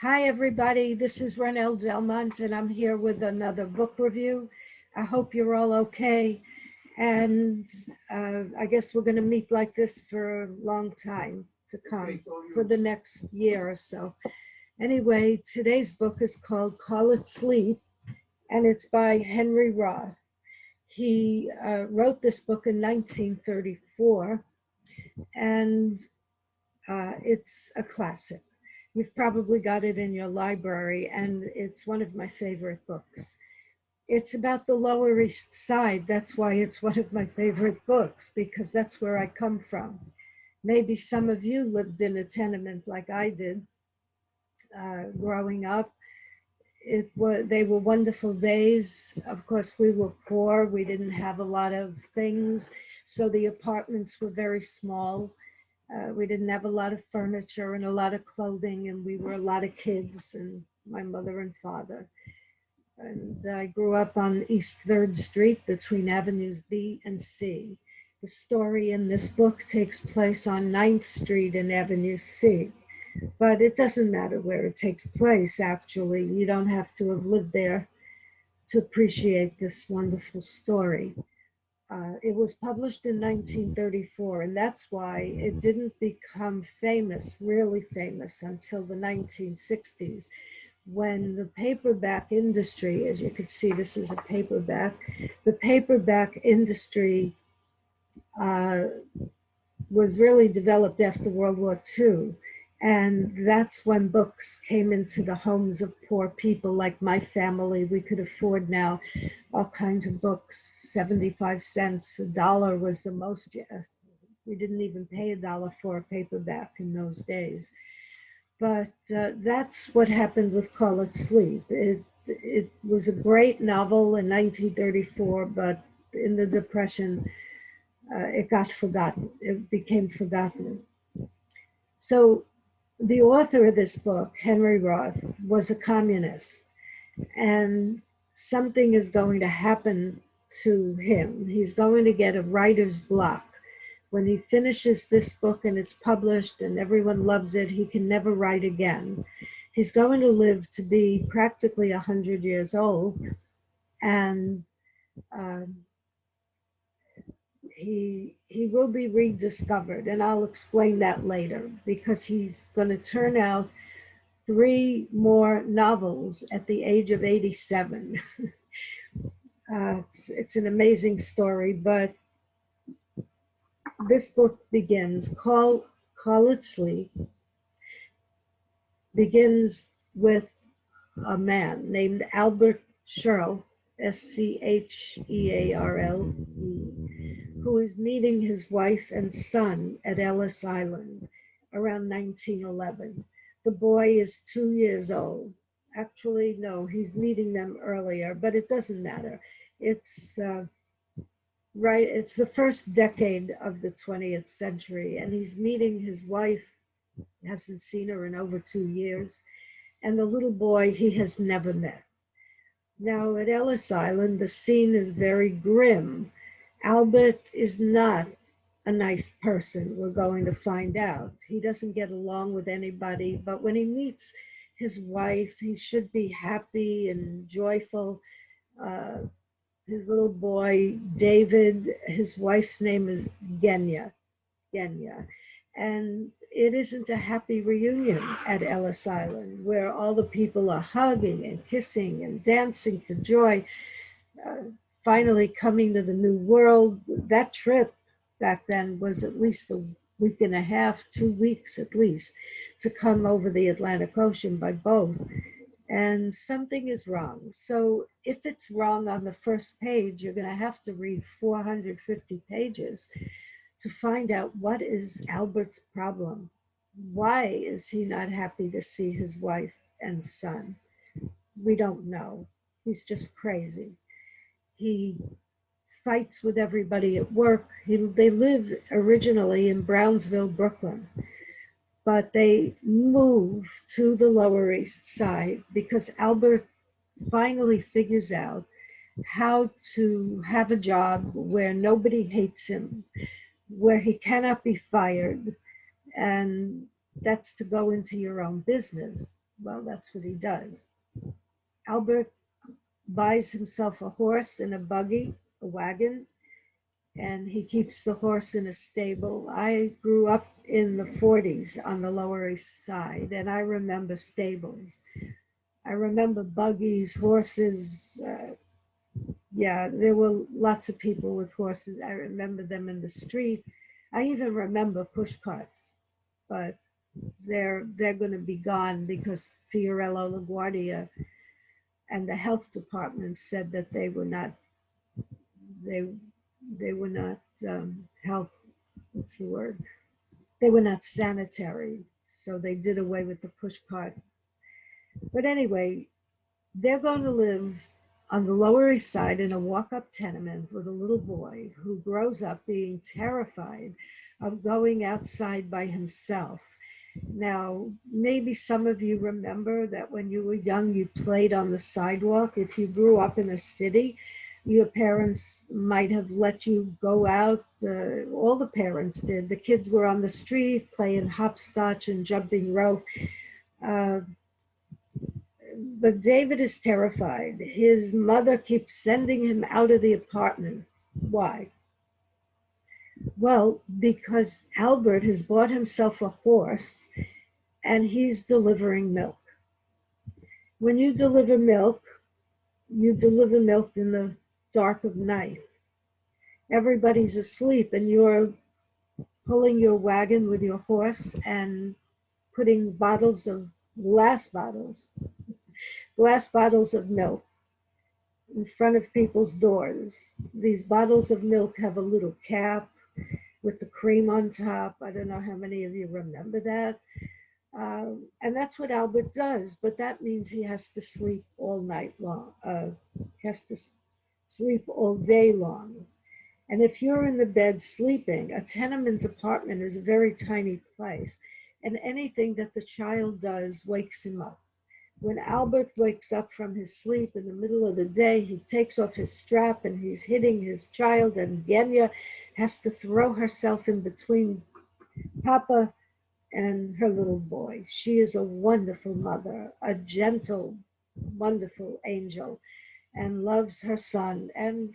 Hi, everybody. This is Ronelle Delmont, and I'm here with another book review. I hope you're all okay. And I guess we're going to meet like this for a long time to come, for the next year or so. Anyway, today's book is called Call It Sleep, and it's by Henry Roth. He wrote this book in 1934, and it's a classic. You've probably got it in your library, and it's one of my favorite books. It's about the Lower East Side. That's why it's one of my favorite books, because that's where I come from. Maybe some of you lived in a tenement like I did growing up. They were wonderful days. Of course, we were poor. We didn't have a lot of things, so the apartments were very small. We didn't have a lot of furniture and a lot of clothing, and we were a lot of kids, and my mother and father. And I grew up on East 3rd Street between Avenues B and C. The story in this book takes place on 9th Street and Avenue C. But it doesn't matter where it takes place, actually. You don't have to have lived there to appreciate this wonderful story. It was published in 1934, and that's why it didn't become famous, really famous, until the 1960s, when the paperback industry, as you can see, this is a paperback, the paperback industry uh, was really developed after World War II. And that's when books came into the homes of poor people like my family. We could afford now all kinds of books, 75 cents, a dollar was the most. Yeah. We didn't even pay a dollar for a paperback in those days. But that's what happened with Call It Sleep. It was a great novel in 1934, but in the Depression, it got forgotten. It became forgotten. So the author of this book, Henry Roth, was a communist, and something is going to happen to him. He's going to get a writer's block. When he finishes this book and it's published and everyone loves it, he can never write again. He's going to live to be practically 100 years old, and um, he will be rediscovered, and I'll explain that later, because he's going to turn out 3 more novels at the age of 87. It's an amazing story, but this book begins, Call It Sleep, begins with a man named Albert Scherl, Schearle, who is meeting his wife and son at Ellis Island around 1911. The boy is 2 years old. Actually, no, he's meeting them earlier, but it doesn't matter. It's right, it's the first decade of the 20th century, and he's meeting his wife, hasn't seen her in over 2 years, and the little boy he has never met. Now, at Ellis Island, the scene is very grim. Albert is not a nice person, we're going to find out. He doesn't get along with anybody, but when he meets his wife, he should be happy and joyful. Uh, his little boy, David, his wife's name is Genya. And it isn't a happy reunion at Ellis Island, where all the people are hugging and kissing and dancing for joy, uh, finally coming to the new world. That trip back then was at least a week and a half, 2 weeks at least, to come over the Atlantic Ocean by boat. And something is wrong. So if it's wrong on the first page, you're going to have to read 450 pages to find out what is Albert's problem. Why is he not happy to see his wife and son? We don't know. He's just crazy. He fights with everybody at work. They live originally in Brownsville, Brooklyn, but they move to the Lower East Side because Albert finally figures out how to have a job where nobody hates him, where he cannot be fired, and that's to go into your own business. Well, that's what he does. Albert buys himself a horse and a buggy, a wagon, and he keeps the horse in a stable. I grew up in the 40s on the Lower East Side, and I remember stables. I remember buggies, horses. Yeah, there were lots of people with horses. I remember them in the street. I even remember push carts, but they're going to be gone because Fiorello LaGuardia and the health department said that they they were not health. What's the word? They were not sanitary, so they did away with the push cart. But anyway, they're going to live on the Lower East Side in a walk-up tenement with a little boy who grows up being terrified of going outside by himself. Now, maybe some of you remember that when you were young, you played on the sidewalk. If you grew up in a city, your parents might have let you go out. All the parents did. The kids were on the street playing hopscotch and jumping rope. Uh, but David is terrified. His mother keeps sending him out of the apartment. Why? Well, because Albert has bought himself a horse and he's delivering milk. When you deliver milk in the dark of night. Everybody's asleep and you're pulling your wagon with your horse and putting glass bottles of milk in front of people's doors. These bottles of milk have a little cap with the cream on top. I don't know how many of you remember that. And that's what Albert does, but that means he has to sleep all night long. He has to sleep all day long. And if you're in the bed sleeping, a tenement apartment is a very tiny place, and anything that the child does wakes him up. When Albert wakes up from his sleep in the middle of the day, he takes off his strap and he's hitting his child, and Genya has to throw herself in between Papa and her little boy. She is a wonderful mother, a gentle, wonderful angel, and loves her son. And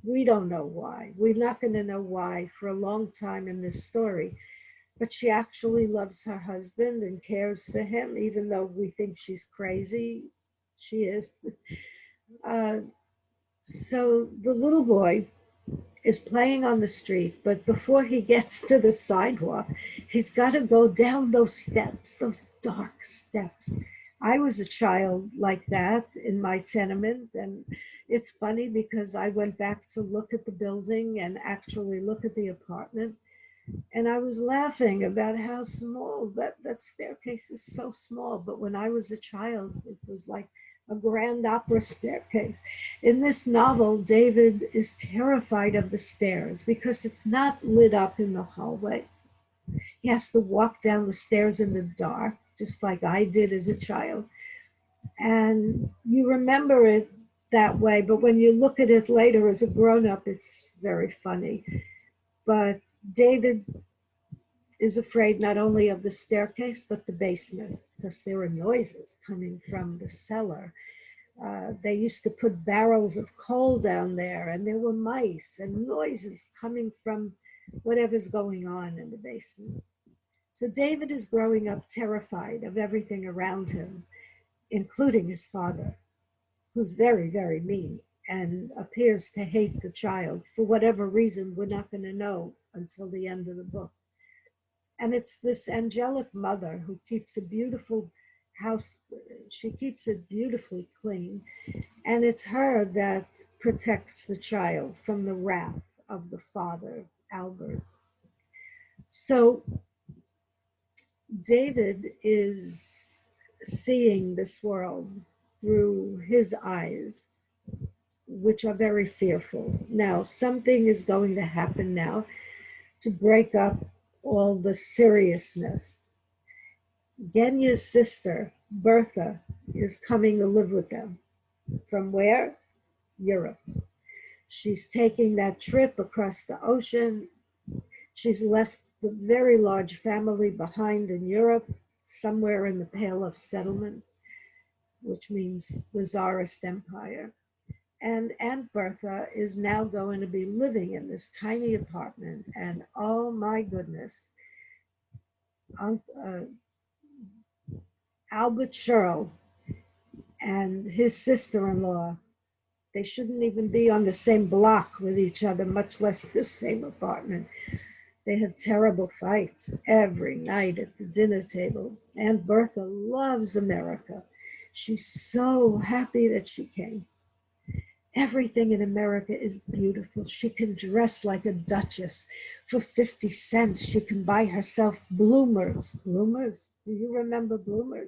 we don't know why. We're not going to know why for a long time in this story. But she actually loves her husband and cares for him, even though we think she's crazy. She is. Uh, so the little boy is playing on the street, but before he gets to the sidewalk, he's got to go down those steps, those dark steps. I was a child like that in my tenement, and it's funny because I went back to look at the building and actually look at the apartment, and I was laughing about how small that staircase is, so small. But when I was a child, it was like a grand opera staircase. In this novel, David is terrified of the stairs because it's not lit up in the hallway. He has to walk down the stairs in the dark, just like I did as a child. And you remember it that way, but when you look at it later as a grown-up, it's very funny. But David is afraid not only of the staircase, but the basement, because there are noises coming from the cellar. They used to put barrels of coal down there, and there were mice and noises coming from whatever's going on in the basement. So David is growing up terrified of everything around him, including his father, who's very, very mean and appears to hate the child for whatever reason we're not going to know until the end of the book. And it's this angelic mother who keeps a beautiful house. She keeps it beautifully clean. And it's her that protects the child from the wrath of the father, Albert. So David is seeing this world through his eyes, which are very fearful. Now, something is going to happen now to break up all the seriousness. Genya's sister, Bertha, is coming to live with them. From where? Europe. She's taking that trip across the ocean. She's left the very large family behind in Europe. somewhere in the Pale of Settlement, which means the Tsarist Empire. And Aunt Bertha is now going to be living in this tiny apartment. And oh my goodness, Aunt, Albert Sherrill and his sister-in-law, they shouldn't even be on the same block with each other, much less the same apartment. They have terrible fights every night at the dinner table. Aunt Bertha loves America. She's so happy that she came. Everything in America is beautiful. She can dress like a duchess. For 50 cents, she can buy herself bloomers. Bloomers? Do you remember bloomers?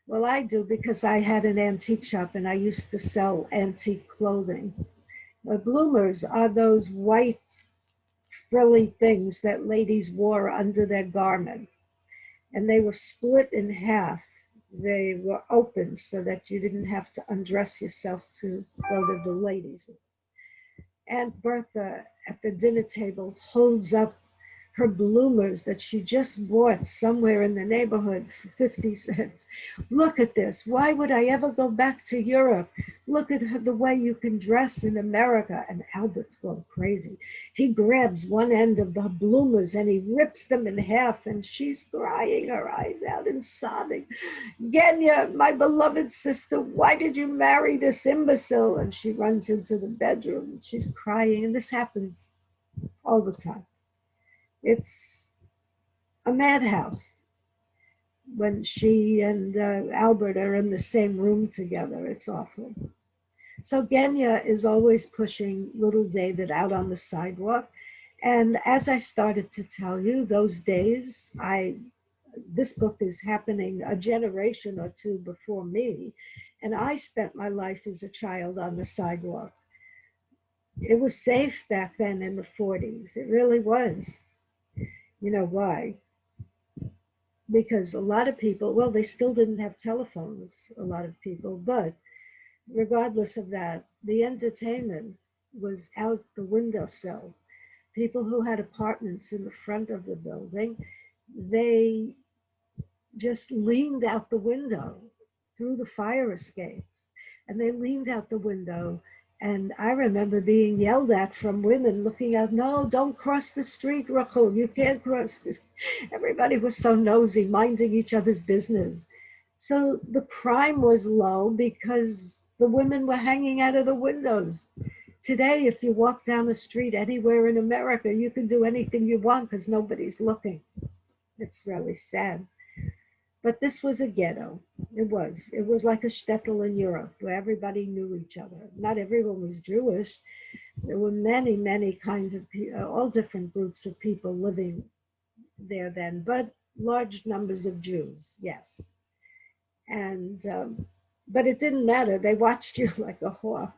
Well, I do because I had an antique shop and I used to sell antique clothing. Bloomers are those white frilly things that ladies wore under their garments. And they were split in half. They were open so that you didn't have to undress yourself to go to the ladies. Aunt Bertha at the dinner table holds up her bloomers that she just bought somewhere in the neighborhood for 50 cents. Look at this. Why would I ever go back to Europe? Look at the way you can dress in America. And Albert's going crazy. He grabs one end of the bloomers and he rips them in half, and she's crying her eyes out and sobbing. Genya, my beloved sister, why did you marry this imbecile? And she runs into the bedroom and she's crying, and this happens all the time. It's a madhouse when she and Albert are in the same room together. It's awful. So Genya is always pushing little David out on the sidewalk. And as I started to tell you, those days, this book is happening a generation or two before me. And I spent my life as a child on the sidewalk. It was safe back then in the 40s. It really was. You know why? Because a lot of people, well, they still didn't have telephones, a lot of people, but regardless of that, the entertainment was out the windowsill. People who had apartments in the front of the building, they just leaned out the window through the fire escapes. And they leaned out the window. And I remember being yelled at from women looking out, no, don't cross the street, Rachel, you can't cross this. Everybody was so nosy, minding each other's business. So the crime was low because the women were hanging out of the windows. Today, if you walk down the street anywhere in America, you can do anything you want because nobody's looking. It's really sad. But this was a ghetto. It was. It was like a shtetl in Europe where everybody knew each other. Not everyone was Jewish. There were many, many kinds of people, all different groups of people living there then, but large numbers of Jews, yes. And but it didn't matter. They watched you like a hawk.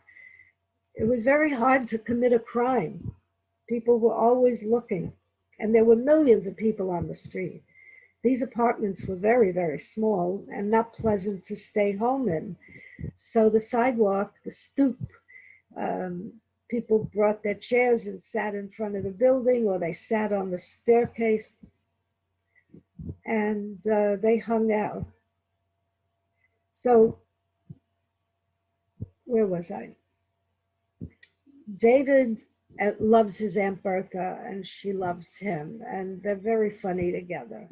It was very hard to commit a crime. People were always looking, and there were millions of people on the street. These apartments were very, very small and not pleasant to stay home in. So the sidewalk, the stoop, people brought their chairs and sat in front of the building, or they sat on the staircase, and they hung out. So where was I? David loves his Aunt Bertha, and she loves him, and they're very funny together.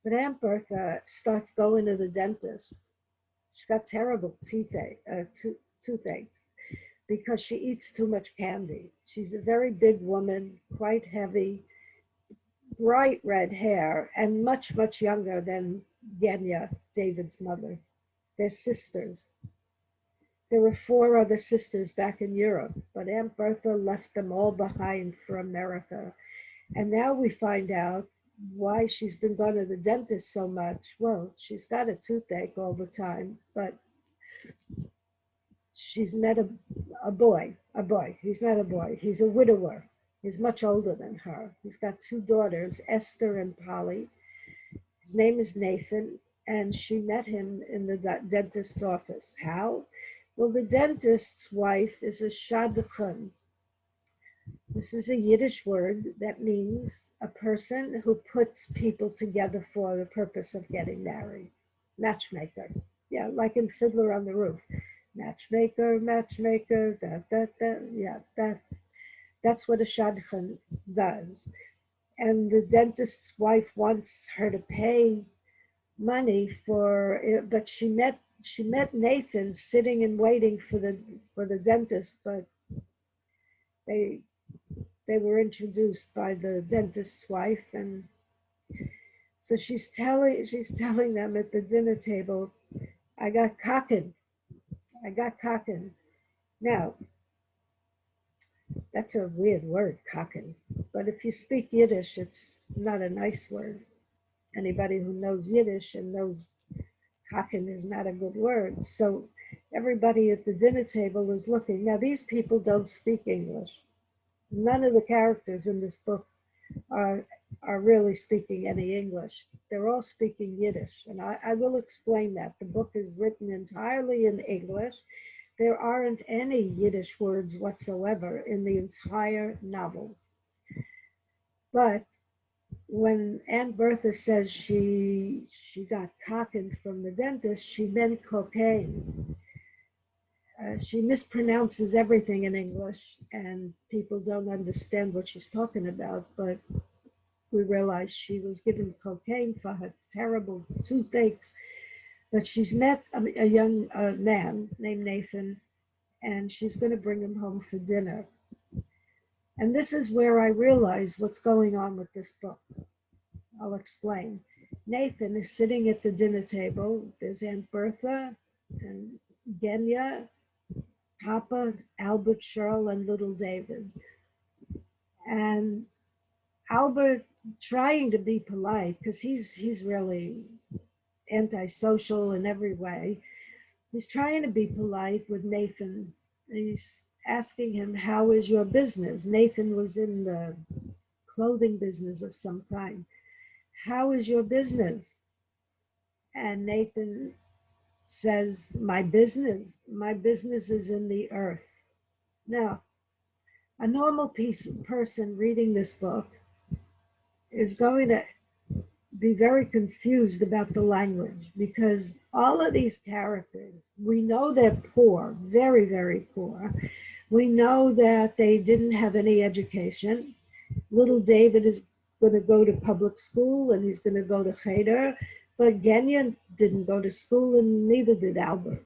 But Aunt Bertha starts going to the dentist. She's got terrible toothache because she eats too much candy. She's a very big woman, quite heavy, bright red hair, and much, much younger than Genya, David's mother. They're sisters. There were 4 other sisters back in Europe, but Aunt Bertha left them all behind for America. And now we find out why she's been going to the dentist so much. Well, she's got a toothache all the time, but she's met a boy. He's not a boy. He's a widower. He's much older than her. He's got 2 daughters, Esther and Polly. His name is Nathan, and she met him in the dentist's office. How? Well, the dentist's wife is a shadchan. This is a Yiddish word that means a person who puts people together for the purpose of getting married. Matchmaker. Yeah, like in Fiddler on the Roof. Matchmaker, matchmaker, yeah, that's what a shadchan does. And the dentist's wife wants her to pay money for it, but she met Nathan sitting and waiting for the dentist, but they they were introduced by the dentist's wife, and so she's telling them at the dinner table, I got cockin. I got cockin. Now, that's a weird word, cockin. But if you speak Yiddish, it's not a nice word. Anybody who knows Yiddish and knows cockin is not a good word. So everybody at the dinner table is looking. Now, these people don't speak English. None of the characters in this book are are really speaking any English. They're all speaking Yiddish, and I will explain that. The book is written entirely in English. There aren't any Yiddish words whatsoever in the entire novel. But when Aunt Bertha says she got cockin from the dentist, she meant cocaine. She mispronounces everything in English, and people don't understand what she's talking about. But we realized she was given cocaine for her terrible toothaches. But she's met a young man named Nathan, and she's going to bring him home for dinner. And this is where I realize what's going on with this book. I'll explain. Nathan is sitting at the dinner table. There's Aunt Bertha and Genya, Papa, Albert, Cheryl, and little David. And Albert trying to be polite because he's really antisocial in every way. He's trying to be polite with Nathan. He's asking him, how is your business? Nathan was in the clothing business of some kind. How is your business? And Nathan says, my business is in the earth. Now, a normal person reading this book is going to be very confused about the language because all of these characters, we know they're poor, very, very poor. We know that they didn't have any education. Little David is going to go to public school and he's going to go to cheder, but Genya didn't go to school and neither did Albert.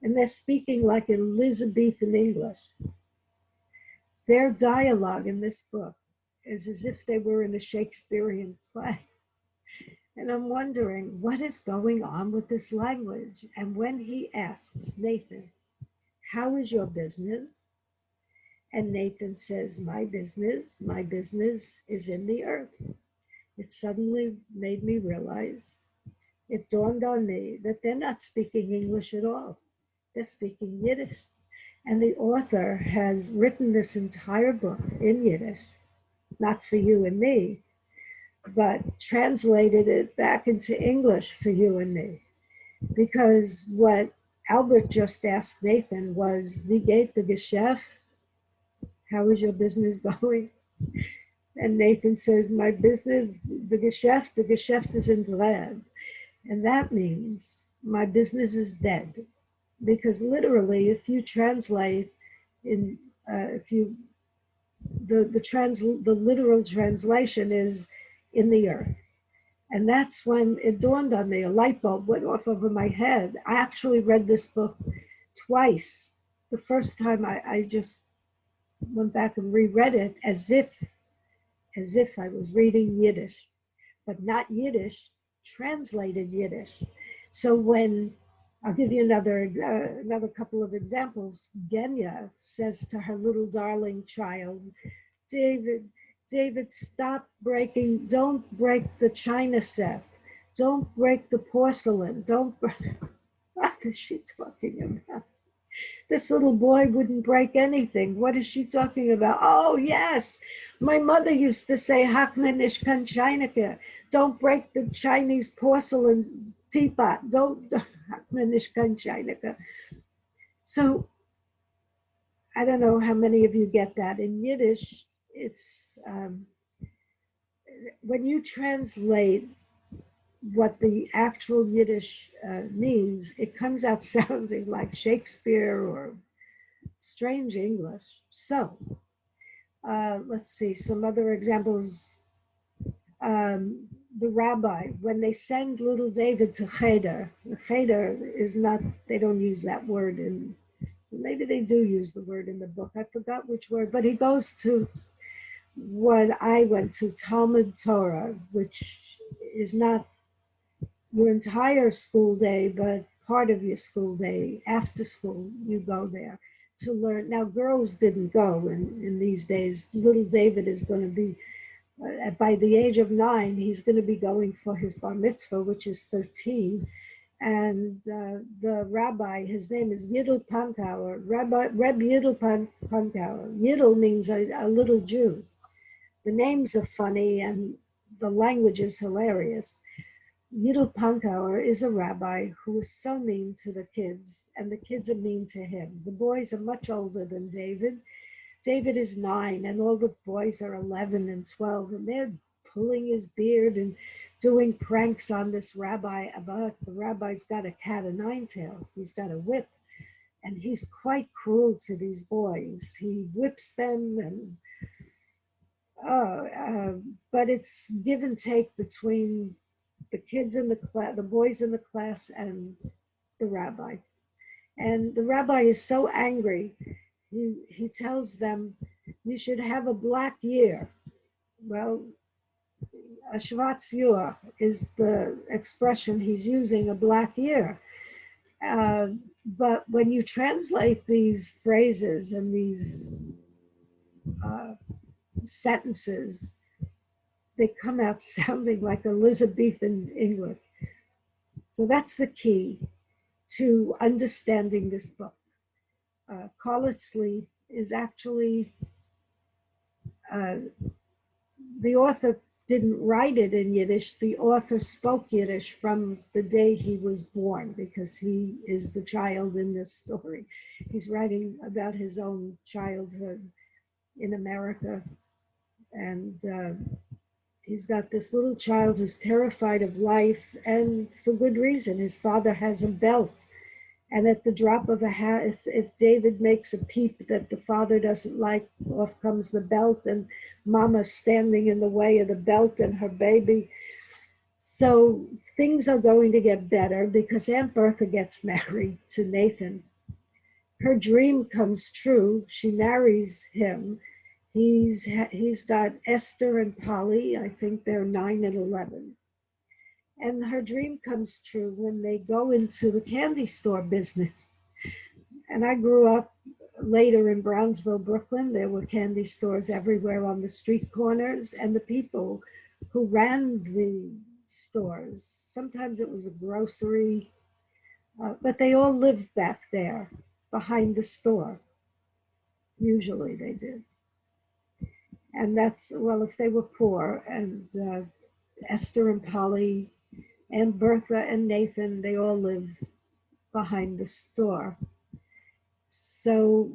And they're speaking like Elizabethan English. Their dialogue in this book is as if they were in a Shakespearean play. And I'm wondering what is going on with this language. And when he asks Nathan, how is your business? And Nathan says, my business is in the earth. It suddenly made me realize, it dawned on me that they're not speaking English at all. They're speaking Yiddish. And the author has written this entire book in Yiddish, not for you and me, but translated it back into English for you and me. Because what Albert just asked Nathan was, wie geht the Geschäft? How is your business going? And Nathan says, my business, the Geschäft is in dread. And that means my business is dead. Because literally, if you translate in, if you, the literal translation is in the earth. And that's when it dawned on me, a light bulb went off over my head. I actually read this book twice. The first time I just went back and reread it as if I was reading Yiddish, but not Yiddish, translated Yiddish. So when, I'll give you another couple of examples. Genya says to her little darling child, David, don't break the china set. Don't break the porcelain. What is she talking about? This little boy wouldn't break anything. What is she talking about? Oh, yes. My mother used to say, Hakmanish kan Chineke. Don't break the Chinese porcelain teapot. Don't Hakmanish kan Chineke. So I don't know how many of you get that. In Yiddish, it's when you translate what the actual Yiddish means, it comes out sounding like Shakespeare or strange English. So let's see some other examples. The rabbi, when they send little David to Cheder, Cheder is not, they don't use that word in, maybe they do use the word in the book. I forgot which word, but he goes to what I went to, Talmud Torah, which is not your entire school day, but part of your school day. After school, you go there to learn. Now, girls didn't go in these days. Little David is going to be, by the age of 9, he's going to be going for his bar mitzvah, which is 13. And the rabbi, his name is Yiddel Pankauer, Reb Yiddel Pankauer. Yiddel means a little Jew. The names are funny and the language is hilarious. Yiddel Pankauer is a rabbi who is so mean to the kids, and the kids are mean to him. The boys are much older than David. David is 9, and all the boys are 11 and 12, and they're pulling his beard and doing pranks on this rabbi. About the rabbi's got a cat of 9 tails. He's got a whip, and he's quite cruel to these boys. He whips them, and but it's give and take between the kids in the class, the boys in the class, and the rabbi. And the rabbi is so angry. He tells them, you should have a black year. Well, a Shvatz Yur is the expression he's using, a black year. But when you translate these phrases and these sentences, they come out sounding like Elizabethan English. So that's the key to understanding this book. Kolitzli is actually, the author didn't write it in Yiddish. The author spoke Yiddish from the day he was born because he is the child in this story. He's writing about his own childhood in America, and he's got this little child who's terrified of life, and for good reason. His father has a belt, and at the drop of a hat, if David makes a peep that the father doesn't like, off comes the belt, and Mama's standing in the way of the belt and her baby. So things are going to get better because Aunt Bertha gets married to Nathan. Her dream comes true. She marries him. He's got Esther and Polly. I think they're 9 and 11. And her dream comes true when they go into the candy store business. And I grew up later in Brownsville, Brooklyn. There were candy stores everywhere on the street corners, and the people who ran the stores, sometimes it was a grocery, but they all lived back there behind the store. Usually they did. And that's, well, if they were poor, and Esther and Polly and Bertha and Nathan, they all live behind the store. So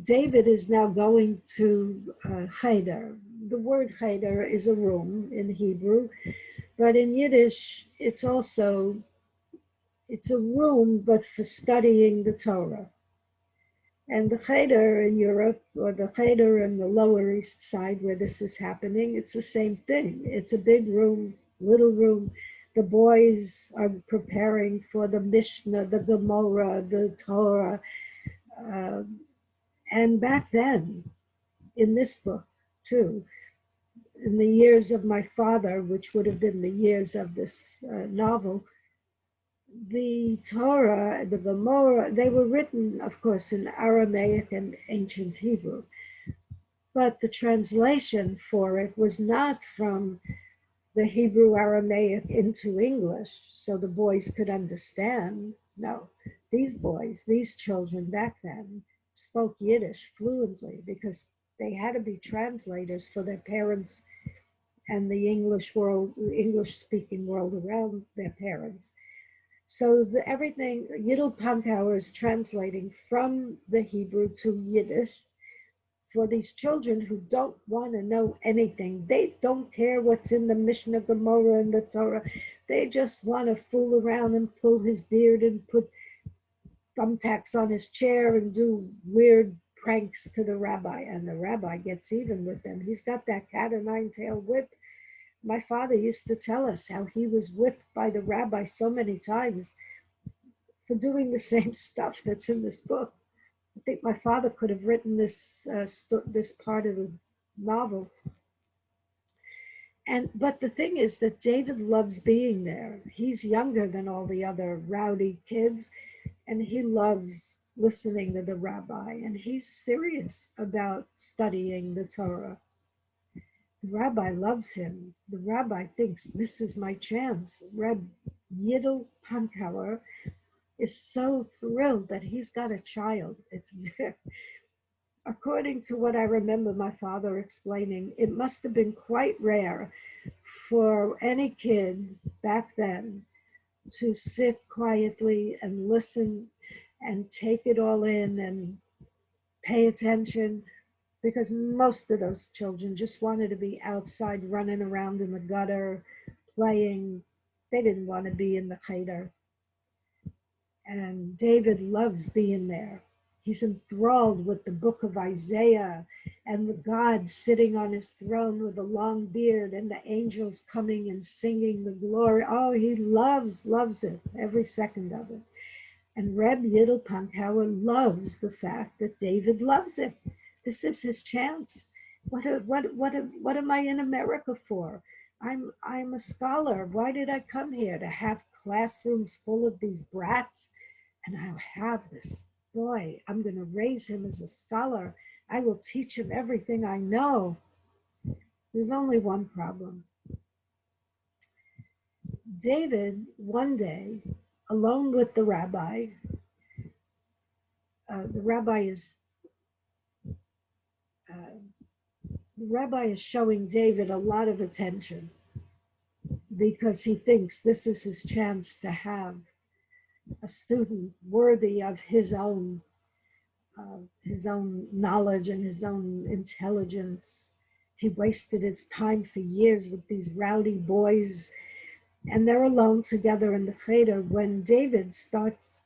David is now going to Cheder. The word Cheder is a room in Hebrew, but in Yiddish, it's a room, but for studying the Torah. And the Cheder in Europe, or the Cheder in the Lower East Side where this is happening, it's the same thing. It's a big room, little room. The boys are preparing for the Mishnah, the Gemara, the Torah. And back then, in this book too, in the years of my father, which would have been the years of this novel, the Torah, the Gemara, they were written, of course, in Aramaic and ancient Hebrew. But the translation for it was not from the Hebrew Aramaic into English so the boys could understand. No, these boys, these children back then spoke Yiddish fluently because they had to be translators for their parents and the English speaking world around their parents. So everything, Yidel Pankauer is translating from the Hebrew to Yiddish for these children who don't want to know anything. They don't care what's in the Mishnah, Gemara, and the Torah. They just want to fool around and pull his beard and put thumbtacks on his chair and do weird pranks to the rabbi. And the rabbi gets even with them. He's got that cat o' nine-tailed whip. My father used to tell us how he was whipped by the rabbi so many times for doing the same stuff that's in this book. I think my father could have written this part of the novel. But the thing is that David loves being there. He's younger than all the other rowdy kids, and he loves listening to the rabbi, and he's serious about studying the Torah. The rabbi loves him. The rabbi thinks, this is my chance. Reb Yidel Pankauer is so thrilled that he's got a child. It's according to what I remember my father explaining, it must have been quite rare for any kid back then to sit quietly and listen and take it all in and pay attention, because most of those children just wanted to be outside running around in the gutter, playing. They didn't want to be in the cheder. And David loves being there. He's enthralled with the book of Isaiah and the God sitting on his throne with a long beard and the angels coming and singing the glory. Oh, he loves it, every second of it. And Reb Yidel Pankauer loves the fact that David loves it. This is his chance. What am I in America for? I'm a scholar. Why did I come here? To have classrooms full of these brats? And I'll have this boy. I'm going to raise him as a scholar. I will teach him everything I know. There's only one problem. David, one day, alone with the rabbi is showing David a lot of attention because he thinks this is his chance to have a student worthy of his own knowledge and his own intelligence. He wasted his time for years with these rowdy boys, and they're alone together in the cheder when David starts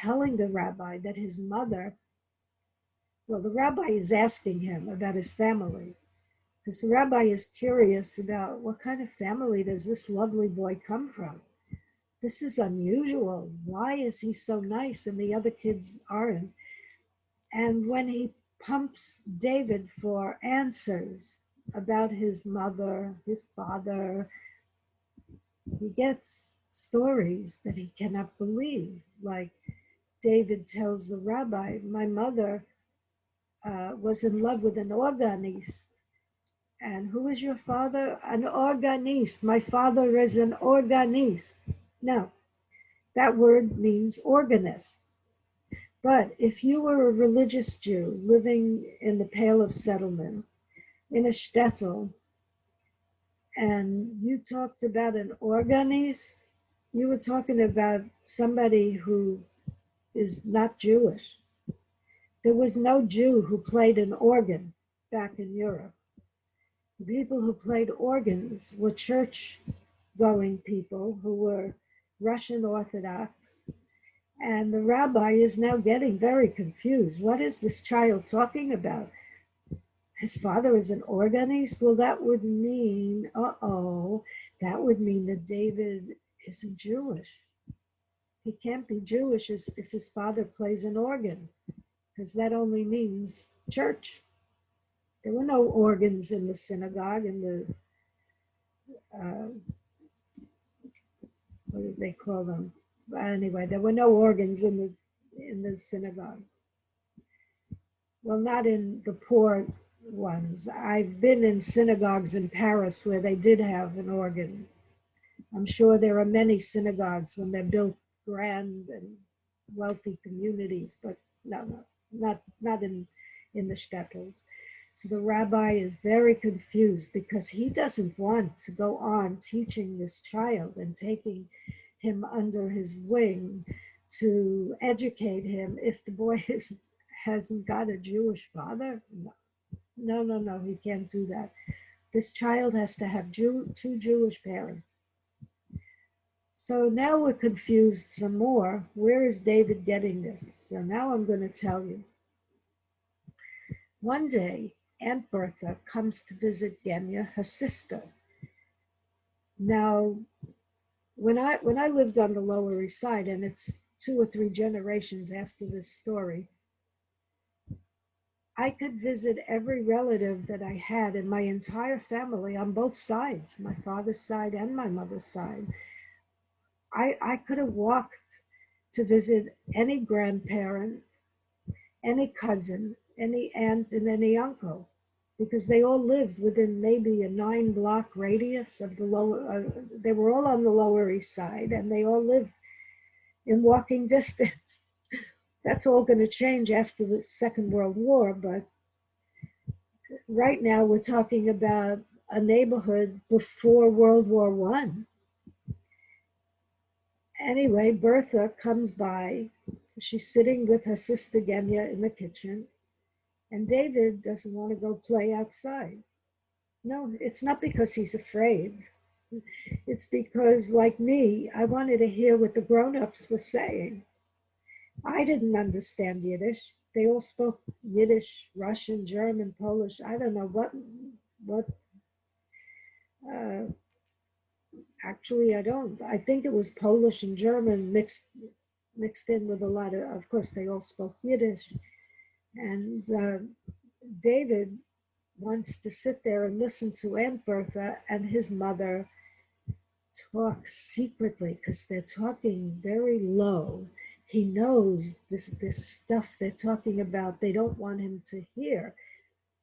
telling the rabbi that his mother, well, the rabbi is asking him about his family, because the rabbi is curious about what kind of family does this lovely boy come from. This is unusual. Why is he so nice and the other kids aren't? And when he pumps David for answers about his mother, his father, he gets stories that he cannot believe. Like David tells the rabbi, my mother was in love with an organist. And who is your father? An organist. My father is an organist. Now, that word means organist. But if you were a religious Jew living in the Pale of Settlement, in a shtetl, and you talked about an organist, you were talking about somebody who is not Jewish. There was no Jew who played an organ back in Europe. The people who played organs were church-going people who were Russian Orthodox. And the rabbi is now getting very confused. What is this child talking about? His father is an organist? Well, that would mean, that would mean that David isn't Jewish. He can't be Jewish if his father plays an organ, because that only means church. There were no organs in the synagogue, in the, what did they call them? But anyway, there were no organs in the synagogue. Well, not in the poor ones. I've been in synagogues in Paris where they did have an organ. I'm sure there are many synagogues when they're built grand and wealthy communities, but no, not in the shtetls. So the rabbi is very confused because he doesn't want to go on teaching this child and taking him under his wing to educate him if the boy hasn't got a Jewish father? No, no, no, no, he can't do that. This child has to have two Jewish parents. So now we're confused some more. Where is David getting this? So now I'm going to tell you. One day, Aunt Bertha comes to visit Genya, her sister. Now, when I lived on the Lower East Side, and it's 2 or 3 generations after this story, I could visit every relative that I had in my entire family on both sides, my father's side and my mother's side. I could have walked to visit any grandparent, any cousin, any aunt, and any uncle, because they all lived within maybe a 9-block radius of the lower. They were all on the Lower East Side, and they all lived in walking distance. That's all going to change after the Second World War, but right now we're talking about a neighborhood before World War One. Anyway, Bertha comes by. She's sitting with her sister Genya in the kitchen, and David doesn't want to go play outside. No, it's not because he's afraid. It's because, like me, I wanted to hear what the grown-ups were saying. I didn't understand Yiddish. They all spoke Yiddish, Russian, German, Polish. I don't know what. Uh, Actually, I don't. I think it was Polish and German mixed in with a lot of course, they all spoke Yiddish. And David wants to sit there and listen to Aunt Bertha and his mother talk secretly, because they're talking very low. He knows this stuff they're talking about, they don't want him to hear.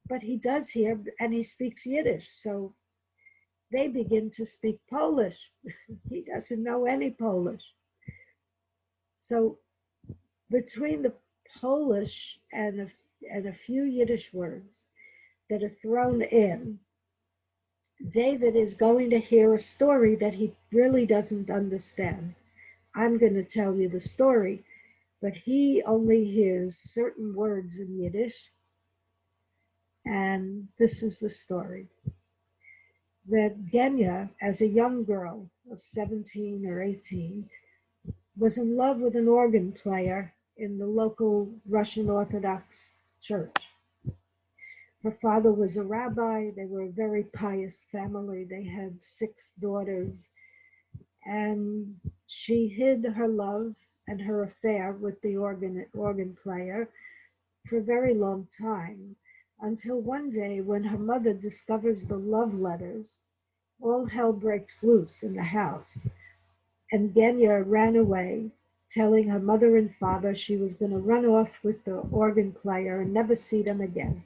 But he does hear, and he speaks Yiddish. So they begin to speak Polish. He doesn't know any Polish. So between the Polish and a few Yiddish words that are thrown in, David is going to hear a story that he really doesn't understand. I'm going to tell you the story, but he only hears certain words in Yiddish. And this is the story. That Genya, as a young girl of 17 or 18, was in love with an organ player in the local Russian Orthodox church. Her father was a rabbi. They were a very pious family. They had 6 daughters. And she hid her love and her affair with the organ player for a very long time, until one day when her mother discovers the love letters, all hell breaks loose in the house. And Genya ran away, telling her mother and father she was going to run off with the organ player and never see them again.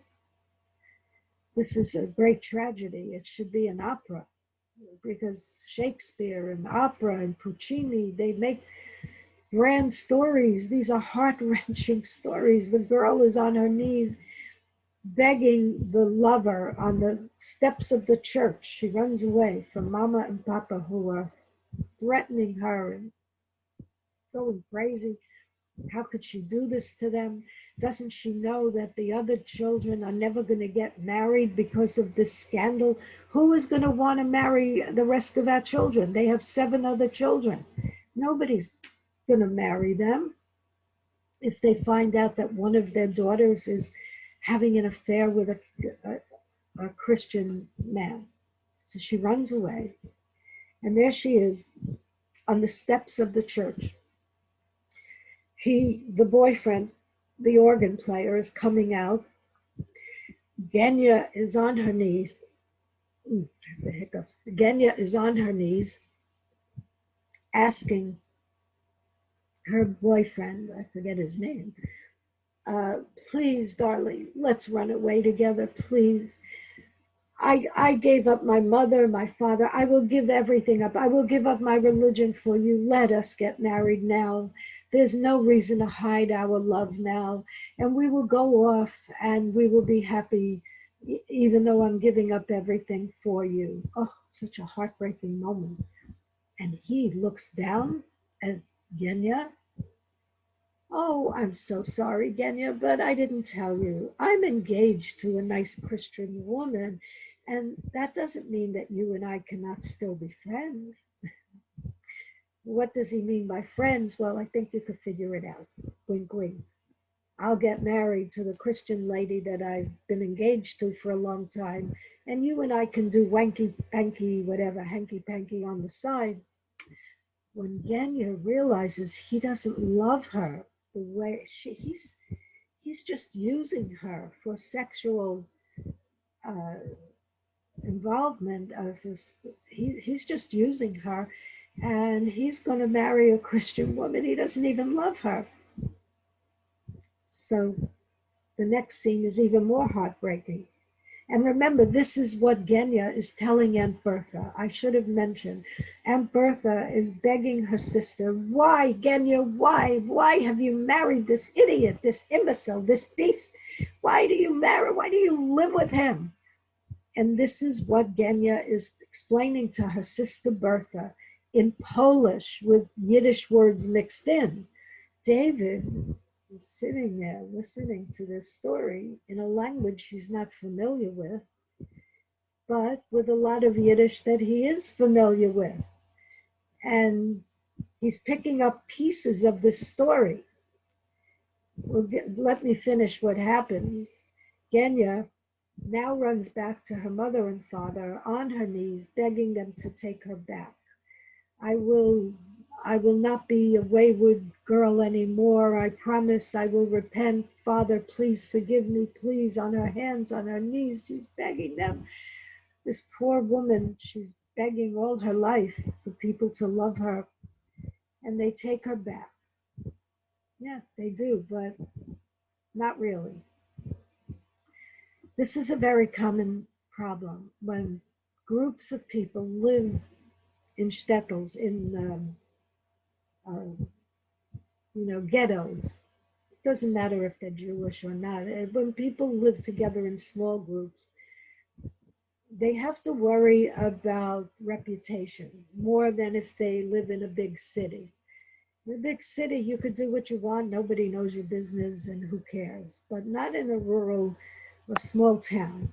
This is a great tragedy. It should be an opera, because Shakespeare and opera and Puccini, they make grand stories. These are heart-wrenching stories. The girl is on her knees begging the lover on the steps of the church. She runs away from Mama and Papa, who are threatening her and going crazy. How could she do this to them? Doesn't she know that the other children are never going to get married because of this scandal? Who is going to want to marry the rest of our children? They have 7 other children. Nobody's going to marry them if they find out that one of their daughters is having an affair with a Christian man. So she runs away, and there she is on the steps of the church. The boyfriend, the organ player, is coming out. Genya is on her knees. The hiccups. Genya is on her knees, asking her boyfriend, I forget his name, please, darling, let's run away together, please. I gave up my mother, my father. I will give everything up. I will give up my religion for you. Let us get married now. There's no reason to hide our love now. And we will go off and we will be happy, even though I'm giving up everything for you. Oh, such a heartbreaking moment. And he looks down at Genya. Oh, I'm so sorry, Genya, but I didn't tell you. I'm engaged to a nice Christian woman, and that doesn't mean that you and I cannot still be friends. What does he mean by friends? Well, I think you could figure it out. Wink, wink. I'll get married to the Christian lady that I've been engaged to for a long time, and you and I can do wanky panky, whatever, hanky panky on the side. When Genya realizes he doesn't love her the way he's just using her for sexual uh, involvement of he's just using her, and he's going to marry a Christian woman. He doesn't even love her. So the next scene is even more heartbreaking. And remember, this is what Genya is telling Aunt Bertha. I should have mentioned. Aunt Bertha is begging her sister, why, Genya, why? Why have you married this idiot, this imbecile, this beast? Why do you marry? Why do you live with him? And this is what Genya is explaining to her sister Bertha in Polish with Yiddish words mixed in. David is sitting there listening to this story in a language he's not familiar with, but with a lot of Yiddish that he is familiar with. And he's picking up pieces of this story. Let me finish what happens. Genya now runs back to her mother and father on her knees, begging them to take her back. I will I will not be a wayward girl anymore. I promise I will repent. Father, please forgive me, please. On her hands, on her knees, she's begging them. This poor woman, she's begging all her life for people to love her, and they take her back. Yeah, they do, but not really. This is a very common problem when groups of people live in shtetls, in ghettos. It doesn't matter if they're Jewish or not. When people live together in small groups, they have to worry about reputation more than if they live in a big city. In a big city, you could do what you want. Nobody knows your business, and who cares? But not in a rural or small town.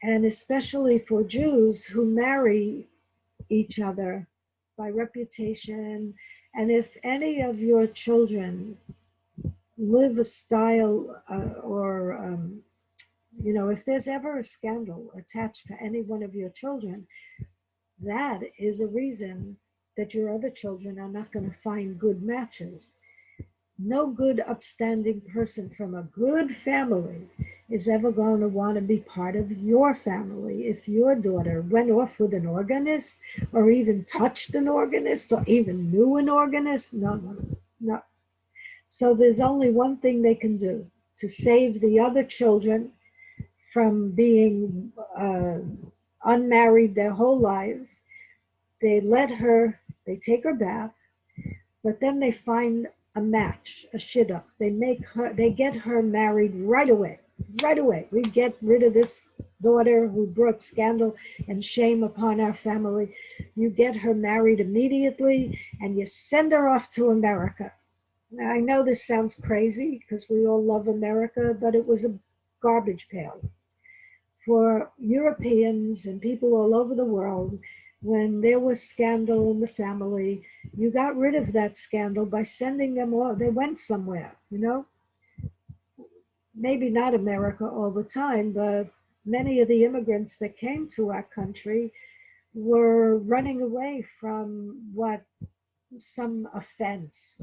And especially for Jews who marry each other by reputation. And if any of your children live a style if there's ever a scandal attached to any one of your children, that is a reason that your other children are not going to find good matches. No good, upstanding person from a good family is ever going to want to be part of your family. If your daughter went off with an organist, or even touched an organist, or even knew an organist, no, no, no. So there's only one thing they can do to save the other children from being unmarried their whole lives. They take her back, but then they find a match, a shidduch. They get her married right away. Right away. We get rid of this daughter who brought scandal and shame upon our family. You get her married immediately, and you send her off to America. Now, I know this sounds crazy because we all love America, but it was a garbage pail for Europeans and people all over the world. When there was scandal in the family, you got rid of that scandal by sending them off. They went somewhere, maybe not America all the time, but many of the immigrants that came to our country were running away from some offense,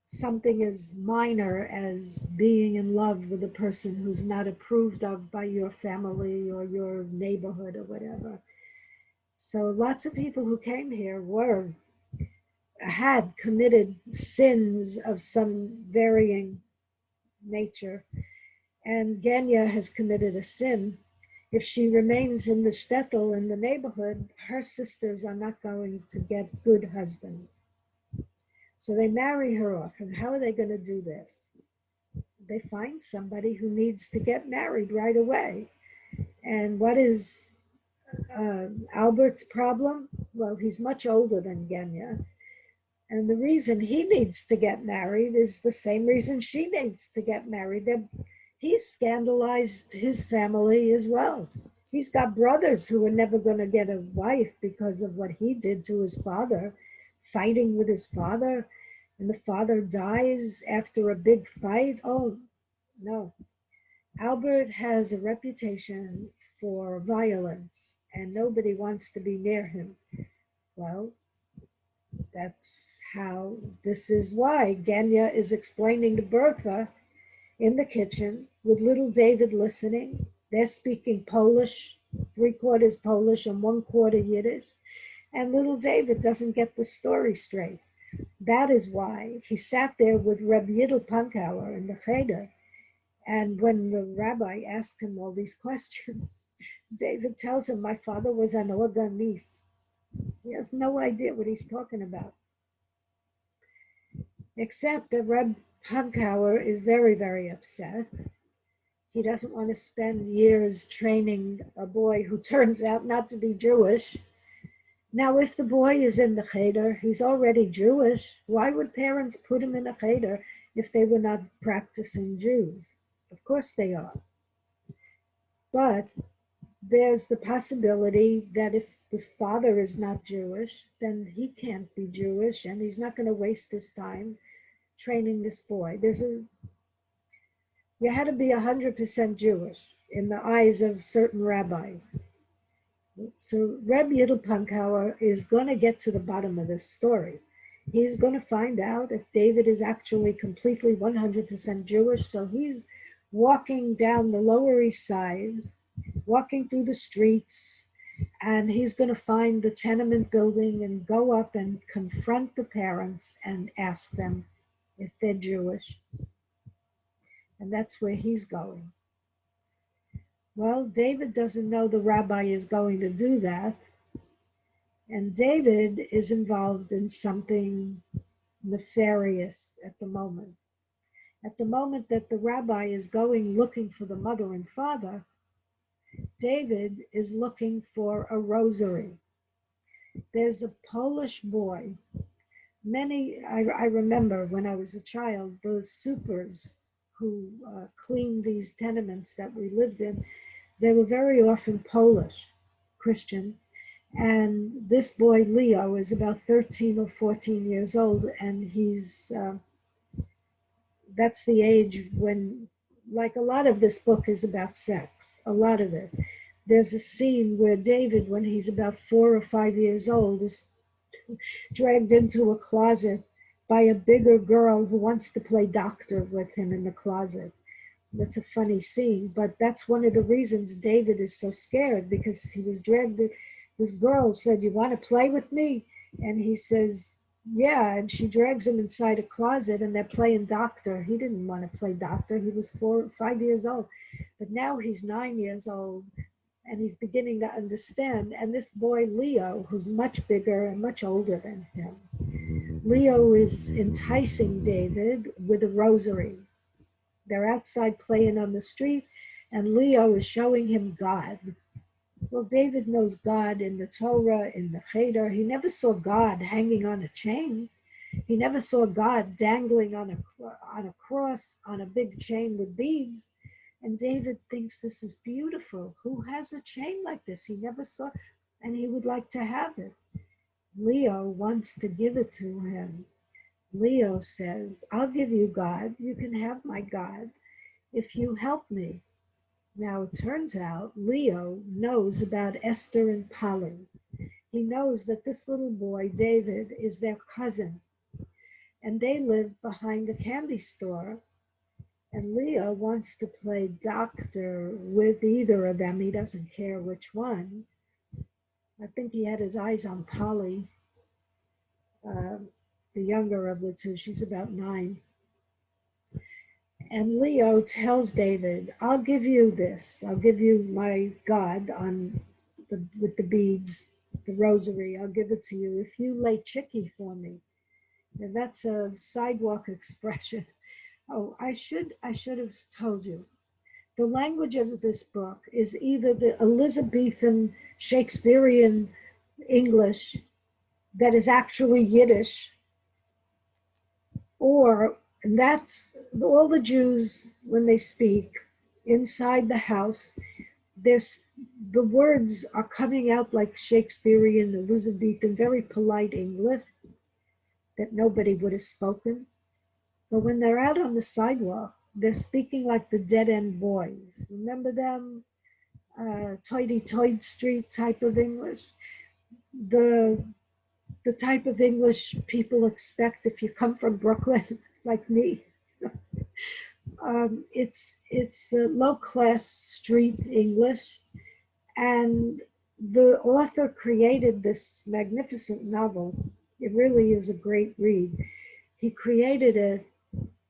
something as minor as being in love with a person who's not approved of by your family or your neighborhood or whatever. So lots of people who came here had committed sins of some varying nature, and Genya has committed a sin. If she remains in the shtetl, in the neighborhood, her sisters are not going to get good husbands. So they marry her off. And how are they going to do this? They find somebody who needs to get married right away. And what is Albert's problem? Well, he's much older than Genya. And the reason he needs to get married is the same reason she needs to get married. He's scandalized his family as well. He's got brothers who are never going to get a wife because of what he did to his father, fighting with his father, and the father dies after a big fight. Oh, no. Albert has a reputation for violence, and nobody wants to be near him. Well, that's how, this is why Genya is explaining to Bertha in the kitchen with little David listening. They're speaking Polish, 3/4 Polish and 1/4 Yiddish, and little David doesn't get the story straight. That is why he sat there with Reb Yiddel Punkauer in the Cheder, and when the rabbi asked him all these questions, David tells him, my father was an organist. He has no idea what he's talking about. Except that Reb Punkauer is very, very upset. He doesn't want to spend years training a boy who turns out not to be Jewish. Now, if the boy is in the Cheder, he's already Jewish. Why would parents put him in a Cheder if they were not practicing Jews? Of course they are. But there's the possibility that if the father is not Jewish, then he can't be Jewish, and he's not going to waste his time training this boy. You had to be 100% Jewish in the eyes of certain rabbis. So Reb Yiddel Punkauer is going to get to the bottom of this story. He's going to find out if David is actually completely 100% Jewish. So he's walking down the Lower East Side, walking through the streets, and he's going to find the tenement building and go up and confront the parents and ask them if they're Jewish. And that's where he's going. Well, David doesn't know the rabbi is going to do that. And David is involved in something nefarious at the moment. At the moment that the rabbi is going looking for the mother and father, David is looking for a rosary. There's a Polish boy. I remember when I was a child, the supers who cleaned these tenements that we lived in, they were very often Polish, Christian. And this boy, Leo, is about 13 or 14 years old, and that's the age when, like a lot of this book is about sex, a lot of it. There's a scene where David, when he's about 4 or 5 years old, is dragged into a closet by a bigger girl who wants to play doctor with him in the closet. That's a funny scene, but that's one of the reasons David is so scared, because he was dragged. This girl said, you want to play with me? And he says, yeah, and she drags him inside a closet and they're playing doctor. He didn't want to play doctor. He was 4 or 5 years old, but now he's 9 years old and he's beginning to understand. And this boy, Leo, who's much bigger and much older than him, Leo is enticing David with a rosary. They're outside playing on the street, and Leo is showing him God. Well, David knows God in the Torah, in the Cheder. He never saw God hanging on a chain. He never saw God dangling on a cross, on a big chain with beads. And David thinks this is beautiful. Who has a chain like this? He never saw, and he would like to have it. Leo wants to give it to him. Leo says, I'll give you God. You can have my God if you help me. Now, it turns out Leo knows about Esther and Polly. He knows that this little boy, David, is their cousin. And they live behind a candy store. And Leo wants to play doctor with either of them. He doesn't care which one. I think he had his eyes on Polly, the younger of the two. She's about 9. And Leo tells David, I'll give you this. I'll give you my God with the beads, the rosary. I'll give it to you if you lay chicky for me. And that's a sidewalk expression. Oh, I should have told you. the language of this book is either the Elizabethan Shakespearean English that is actually Yiddish, or that's all the Jews, when they speak inside the house, there's the words are coming out like Shakespearean, Elizabethan, very polite English that nobody would have spoken. But when they're out on the sidewalk, they're speaking like the Dead End Boys. Remember them? Toity-toit street type of English. The type of English people expect if you come from Brooklyn, like me. It's low class street English, and the author created this magnificent novel. It really is a great read. He created it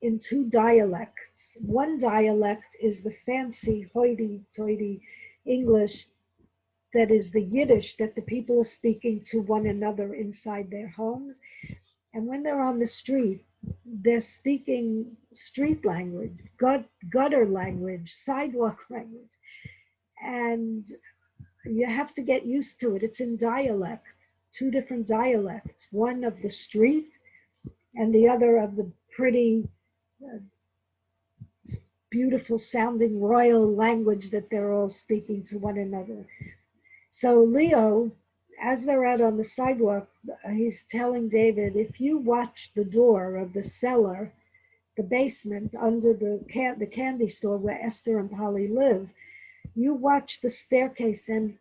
in two dialects. One dialect is the fancy hoity-toity English that is the Yiddish that the people are speaking to one another inside their homes. And when they're on the street, they're speaking street language, gutter language, sidewalk language. And you have to get used to it. It's in dialect, two different dialects, one of the street and the other of the pretty, beautiful sounding royal language that they're all speaking to one another. So Leo, as they're out on the sidewalk, he's telling David, if you watch the door of the cellar, the basement under the candy store where Esther and Polly live, you watch the staircase, and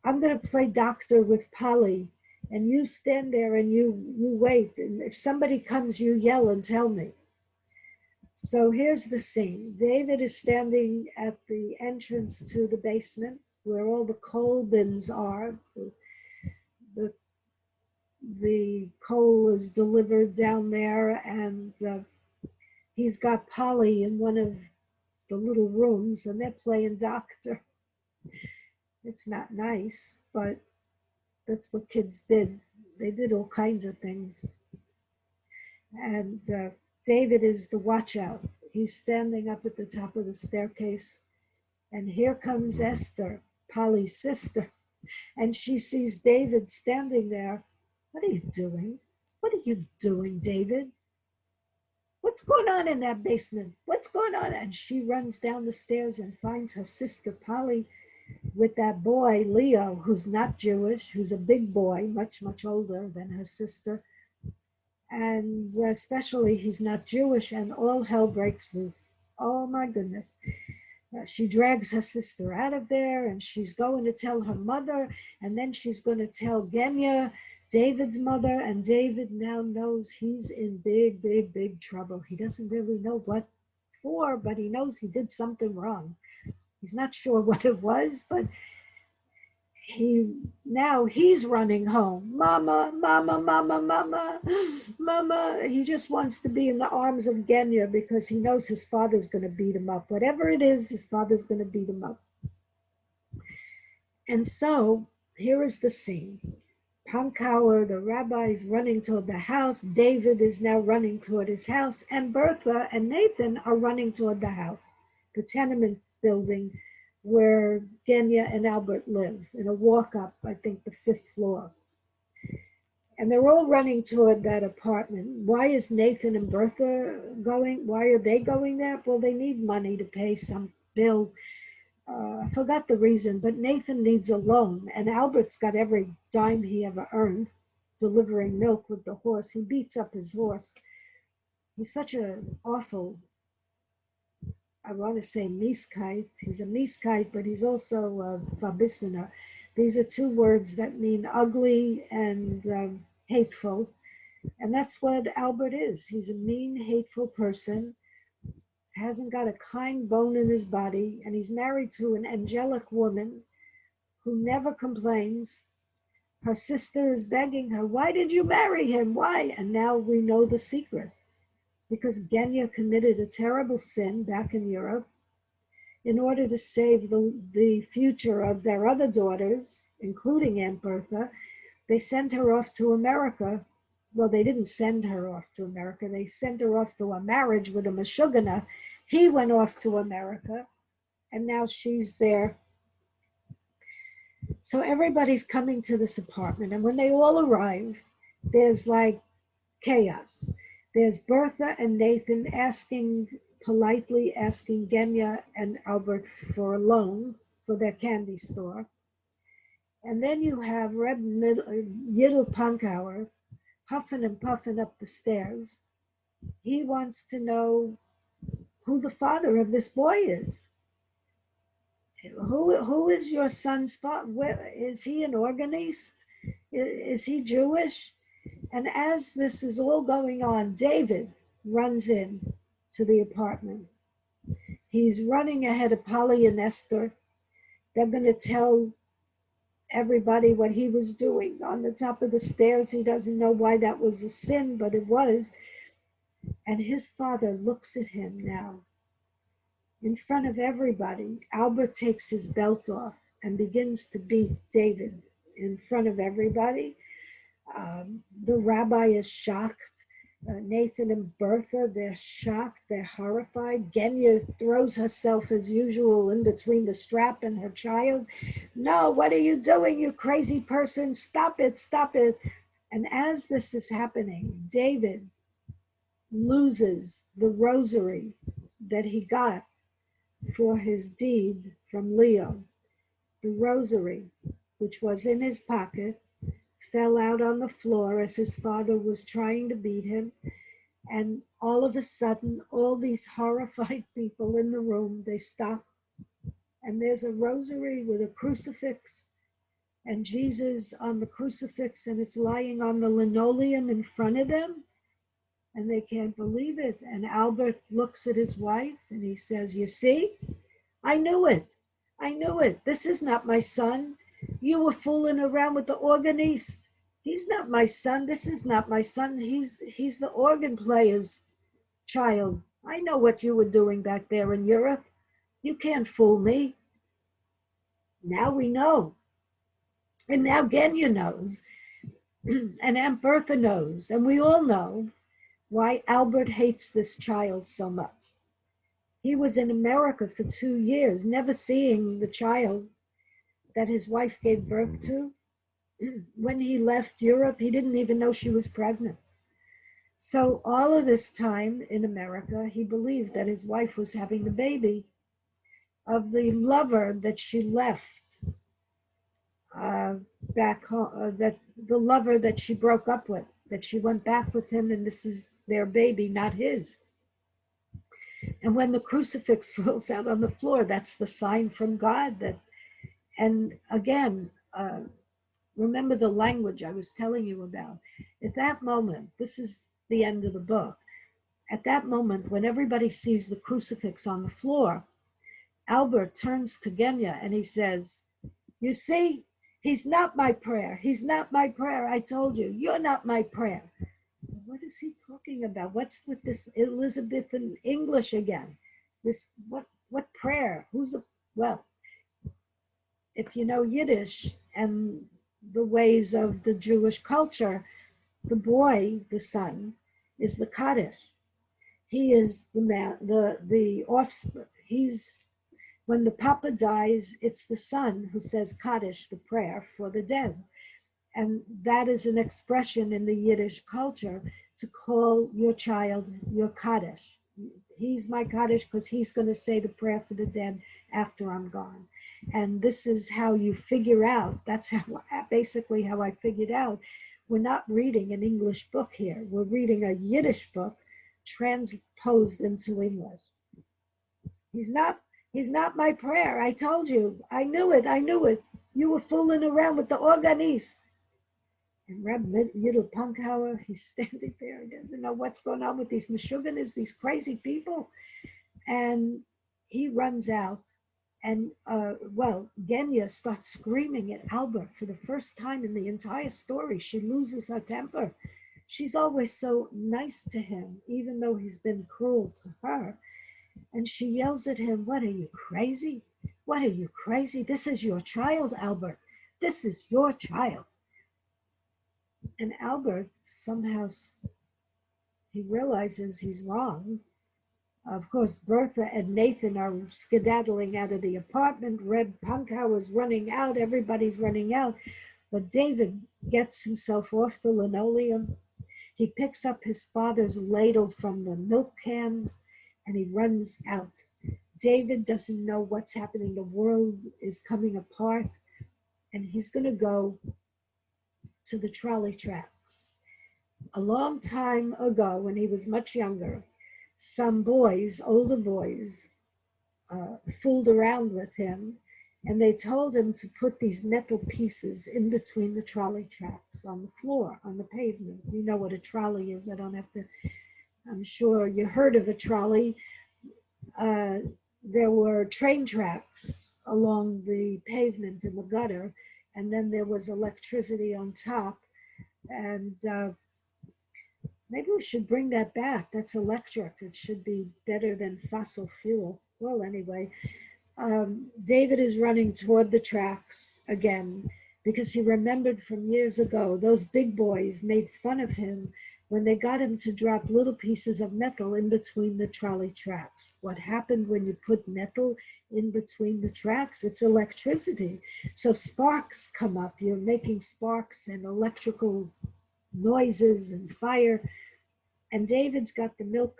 I'm going to play doctor with Polly, and you stand there and you wait. And if somebody comes, you yell and tell me. So here's the scene. David is standing at the entrance to the basement where all the coal bins are. The coal is delivered down there, and he's got Polly in one of the little rooms, and they're playing doctor. It's not nice, but that's what kids did. They did all kinds of things. And David is the watch out. He's standing up at the top of the staircase, and here comes Esther, Polly's sister, and she sees David standing there. What are you doing? What are you doing, David? What's going on in that basement? What's going on? And she runs down the stairs and finds her sister, Polly, with that boy, Leo, who's not Jewish, who's a big boy, much, much older than her sister. And especially he's not Jewish, and all hell breaks loose. Oh my goodness. She drags her sister out of there, and she's going to tell her mother, and then she's going to tell Genya, David's mother, and David now knows he's in big, big, big trouble. He doesn't really know what for, but he knows he did something wrong. He's not sure what it was, but he's running home. Mama, mama, mama, mama, mama. He just wants to be in the arms of Genya because he knows his father's going to beat him up. Whatever it is, his father's going to beat him up. And so here is the scene. Pankauer, the rabbi, is running toward the house. David is now running toward his house. And Bertha and Nathan are running toward the house, the tenement building where Genya and Albert live, in a walk-up, I think the 5th floor. And they're all running toward that apartment. Why is Nathan and Bertha going? Why are they going there? Well, they need money to pay some bill. I forgot the reason, but Nathan needs a loan, and Albert's got every dime he ever earned delivering milk with the horse. He beats up his horse. He's such an awful, I want to say mieskite. He's a mieskite, but he's also a verbissiner. These are two words that mean ugly and hateful. And that's what Albert is. He's a mean, hateful person, hasn't got a kind bone in his body, and he's married to an angelic woman who never complains. Her sister is begging her, why did you marry him? Why? And now we know the secret. Because Genya committed a terrible sin back in Europe. In order to save the future of their other daughters, including Aunt Bertha, they sent her off to America. Well, they didn't send her off to America. They sent her off to a marriage with a Meshuggah. He went off to America, and now she's there. So everybody's coming to this apartment, and when they all arrive, there's like chaos. There's Bertha and Nathan politely asking Genya and Albert for a loan for their candy store. And then you have Reb Yiddle Punkauer huffing and puffing up the stairs. He wants to know who the father of this boy is. Who is your son's father? Is he an organist? Is he Jewish? And as this is all going on, David runs in to the apartment. He's running ahead of Polly and Esther. They're going to tell everybody what he was doing on the top of the stairs. He doesn't know why that was a sin, but it was. And his father looks at him now. In front of everybody, Albert takes his belt off and begins to beat David in front of everybody. The rabbi is shocked. Nathan and Bertha, they're shocked, they're horrified. Genya throws herself as usual in between the strap and her child. No, what are you doing, you crazy person? Stop it, stop it. And as this is happening, David loses the rosary that he got for his deed from Leo. The rosary, which was in his pocket, fell out on the floor as his father was trying to beat him. And all of a sudden, all these horrified people in the room, they stop. And there's a rosary with a crucifix and Jesus on the crucifix, and it's lying on the linoleum in front of them. And they can't believe it. And Albert looks at his wife and he says, you see, I knew it. I knew it. This is not my son. You were fooling around with the organist. He's not my son. This is not my son. He's the organ player's child. I know what you were doing back there in Europe. You can't fool me. Now we know. And now Genya knows. And Aunt Bertha knows. And we all know why Albert hates this child so much. He was in America for 2 years, never seeing the child that his wife gave birth to. When he left Europe, he didn't even know she was pregnant. So all of this time in America, he believed that his wife was having the baby of the lover that she left back home, that the lover that she broke up with, that she went back with him, and this is their baby, not his. And when the crucifix falls out on the floor, that's the sign from God that, and again, remember the language I was telling you about. At that moment, this is the end of the book. At that moment, when everybody sees the crucifix on the floor, Albert turns to Genya and he says, you see, he's not my prayer. He's not my prayer. I told you, you're not my prayer. What is he talking about? What's with this Elizabethan English again? This what prayer? Well, if you know Yiddish and the ways of the Jewish culture, the boy, the son, is the Kaddish. He is the man, the offspring. When the papa dies, it's the son who says Kaddish, the prayer for the dead. And that is an expression in the Yiddish culture to call your child your Kaddish. He's my Kaddish because he's going to say the prayer for the dead after I'm gone. And this is how you figure out, that's basically how I figured out. We're not reading an English book here. We're reading a Yiddish book transposed into English. He's not my prayer. I told you. I knew it. You were fooling around with the organist. And Reb Yiddle Punkauer, he's standing there. He doesn't know what's going on with these Meshuggahs, these crazy people. And he runs out. And, Genya starts screaming at Albert for the first time in the entire story. She loses her temper. She's always so nice to him, even though he's been cruel to her. And she yells at him, what are you, crazy? What are you, crazy? This is your child, Albert. This is your child. And Albert somehow, he realizes he's wrong. Of course, Bertha and Nathan are skedaddling out of the apartment. Red Punkau is running out. Everybody's running out. But David gets himself off the linoleum. He picks up his father's ladle from the milk cans and he runs out. David doesn't know what's happening. The world is coming apart and he's going to go to the trolley tracks. A long time ago, when he was much younger, some boys, older boys, fooled around with him and they told him to put these metal pieces in between the trolley tracks on the floor, on the pavement. You know what a trolley is. I don't have to, I'm sure you heard of a trolley. There were train tracks along the pavement in the gutter, and then there was electricity on top. And maybe we should bring that back. That's electric. It should be better than fossil fuel. Well, anyway, David is running toward the tracks again because he remembered from years ago those big boys made fun of him when they got him to drop little pieces of metal in between the trolley tracks. What happened when you put metal in between the tracks? It's electricity. So sparks come up. You're making sparks and electrical noises and fire. And David's got the milk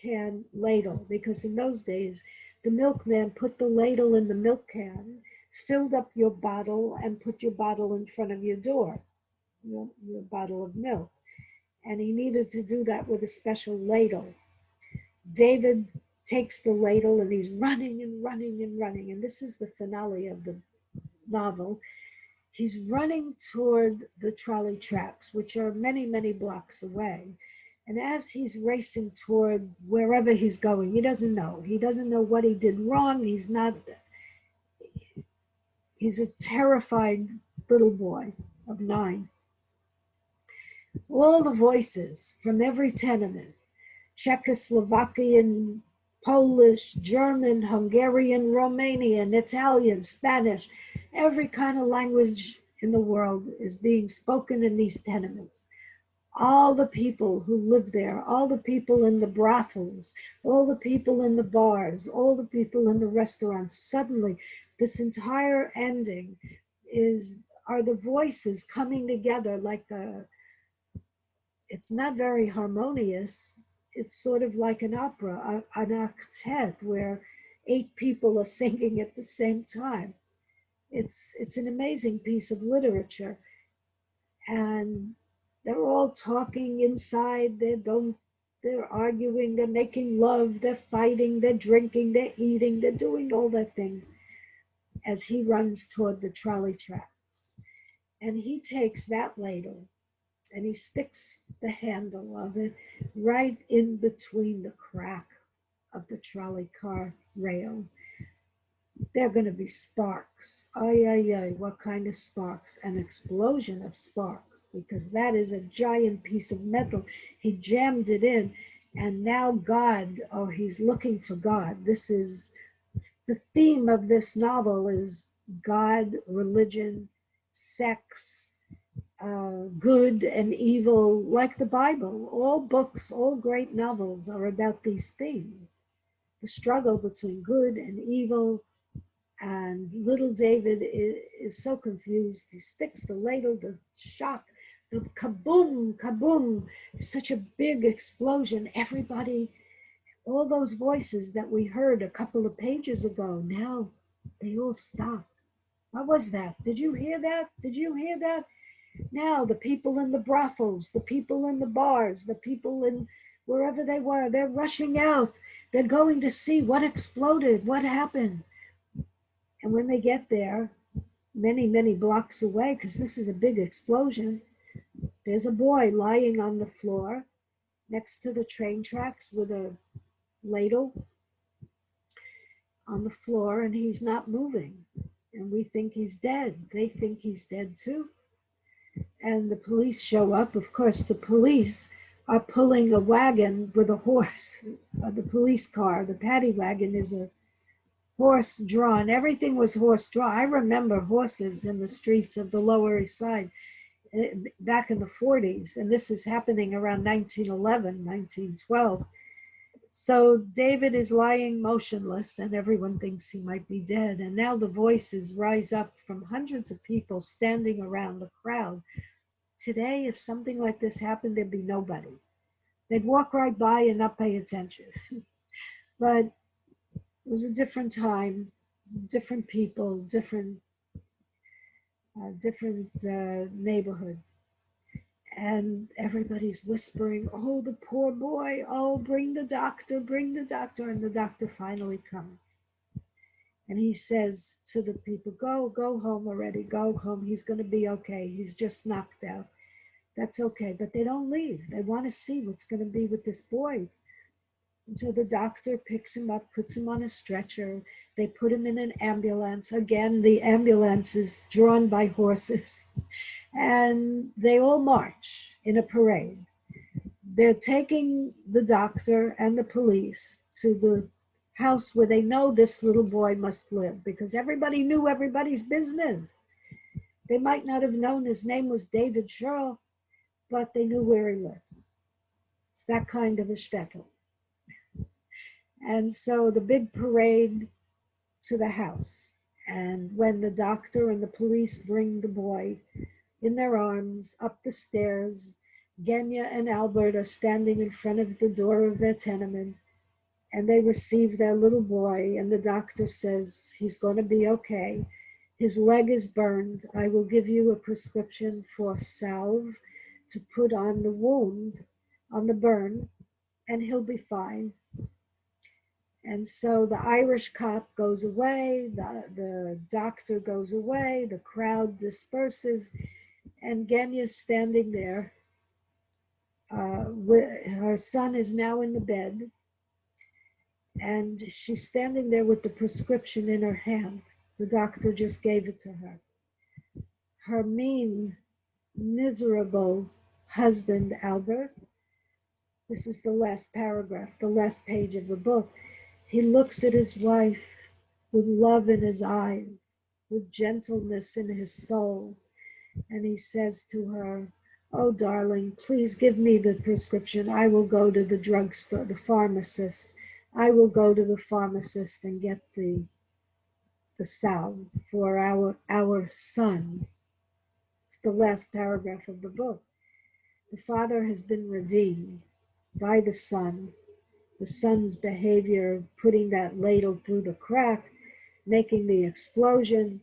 can ladle because in those days, the milkman put the ladle in the milk can, filled up your bottle, and put your bottle in front of your door, your bottle of milk. And he needed to do that with a special ladle. David takes the ladle and he's running and running and running. And this is the finale of the novel. He's running toward the trolley tracks, which are many, many blocks away. And as he's racing toward wherever he's going, he doesn't know. He doesn't know what he did wrong. He's a terrified little boy of 9. All the voices from every tenement, Czechoslovakian, Polish, German, Hungarian, Romanian, Italian, Spanish, every kind of language in the world is being spoken in these tenements. All the people who live there, all the people in the brothels, all the people in the bars, all the people in the restaurants, suddenly this entire ending are the voices coming together like it's not very harmonious. It's sort of like an opera, an octet where 8 people are singing at the same time. It's an amazing piece of literature. And they're all talking inside. They're arguing, they're making love, they're fighting, they're drinking, they're eating, they're doing all that things as he runs toward the trolley tracks. And he takes that ladle and he sticks the handle of it right in between the crack of the trolley car rail. They're going to be sparks. Ay, ay, ay, what kind of sparks? An explosion of sparks, because that is a giant piece of metal. He jammed it in, and now God, he's looking for God. This is the theme of this novel is God, religion, sex, good and evil, like the Bible. All books, all great novels are about these themes. The struggle between good and evil. And little David is so confused. He sticks the ladle, the shock, the kaboom, kaboom, such a big explosion. Everybody, all those voices that we heard a couple of pages ago, now they all stop. What was that? Did you hear that? Did you hear that? Now the people in the brothels, the people in the bars, the people in wherever they were, they're rushing out. They're going to see what exploded, what happened. And when they get there, many, many blocks away, because this is a big explosion, there's a boy lying on the floor next to the train tracks with a ladle on the floor, and he's not moving. And we think he's dead. They think he's dead too. And the police show up. Of course, the police are pulling a wagon with a horse. The police car, the paddy wagon, is a horse-drawn. Everything was horse-drawn. I remember horses in the streets of the Lower East Side back in the 40s, and this is happening around 1911, 1912. So David is lying motionless, and everyone thinks he might be dead. And now the voices rise up from hundreds of people standing around the crowd. Today, if something like this happened, there'd be nobody. They'd walk right by and not pay attention. But it was a different time, different people, different neighborhood. And everybody's whispering, "Oh, the poor boy. Oh, bring the doctor, bring the doctor." And the doctor finally comes. And he says to the people, go home already, go home. He's going to be okay. He's just knocked out. That's okay. But they don't leave. They want to see what's going to be with this boy. And so the doctor picks him up, puts him on a stretcher. They put him in an ambulance. Again, the ambulance is drawn by horses. And they all march in a parade. They're taking the doctor and the police to the house where they know this little boy must live, because everybody knew everybody's business. They might not have known his name was David Shaw, but they knew where he lived. It's that kind of a shtetl. And so the big parade to the house. And when the doctor and the police bring the boy in their arms up the stairs, Genya and Albert are standing in front of the door of their tenement, and they receive their little boy, and the doctor says he's going to be okay. His leg is burned. I will give you a prescription for salve to put on the wound, on the burn, and he'll be fine. And so the Irish cop goes away, the doctor goes away, the crowd disperses, and Genya's standing there. Her son is now in the bed, and she's standing there with the prescription in her hand. The doctor just gave it to her. Her mean, miserable husband, Albert, this is the last paragraph, the last page of the book. He looks at his wife with love in his eyes, with gentleness in his soul, and he says to her, "Oh, darling, please give me the prescription. I will go to the drugstore, the pharmacist. I will go to the pharmacist and get the salve for our son." It's the last paragraph of the book. The father has been redeemed by the son's behavior, putting that ladle through the crack, making the explosion,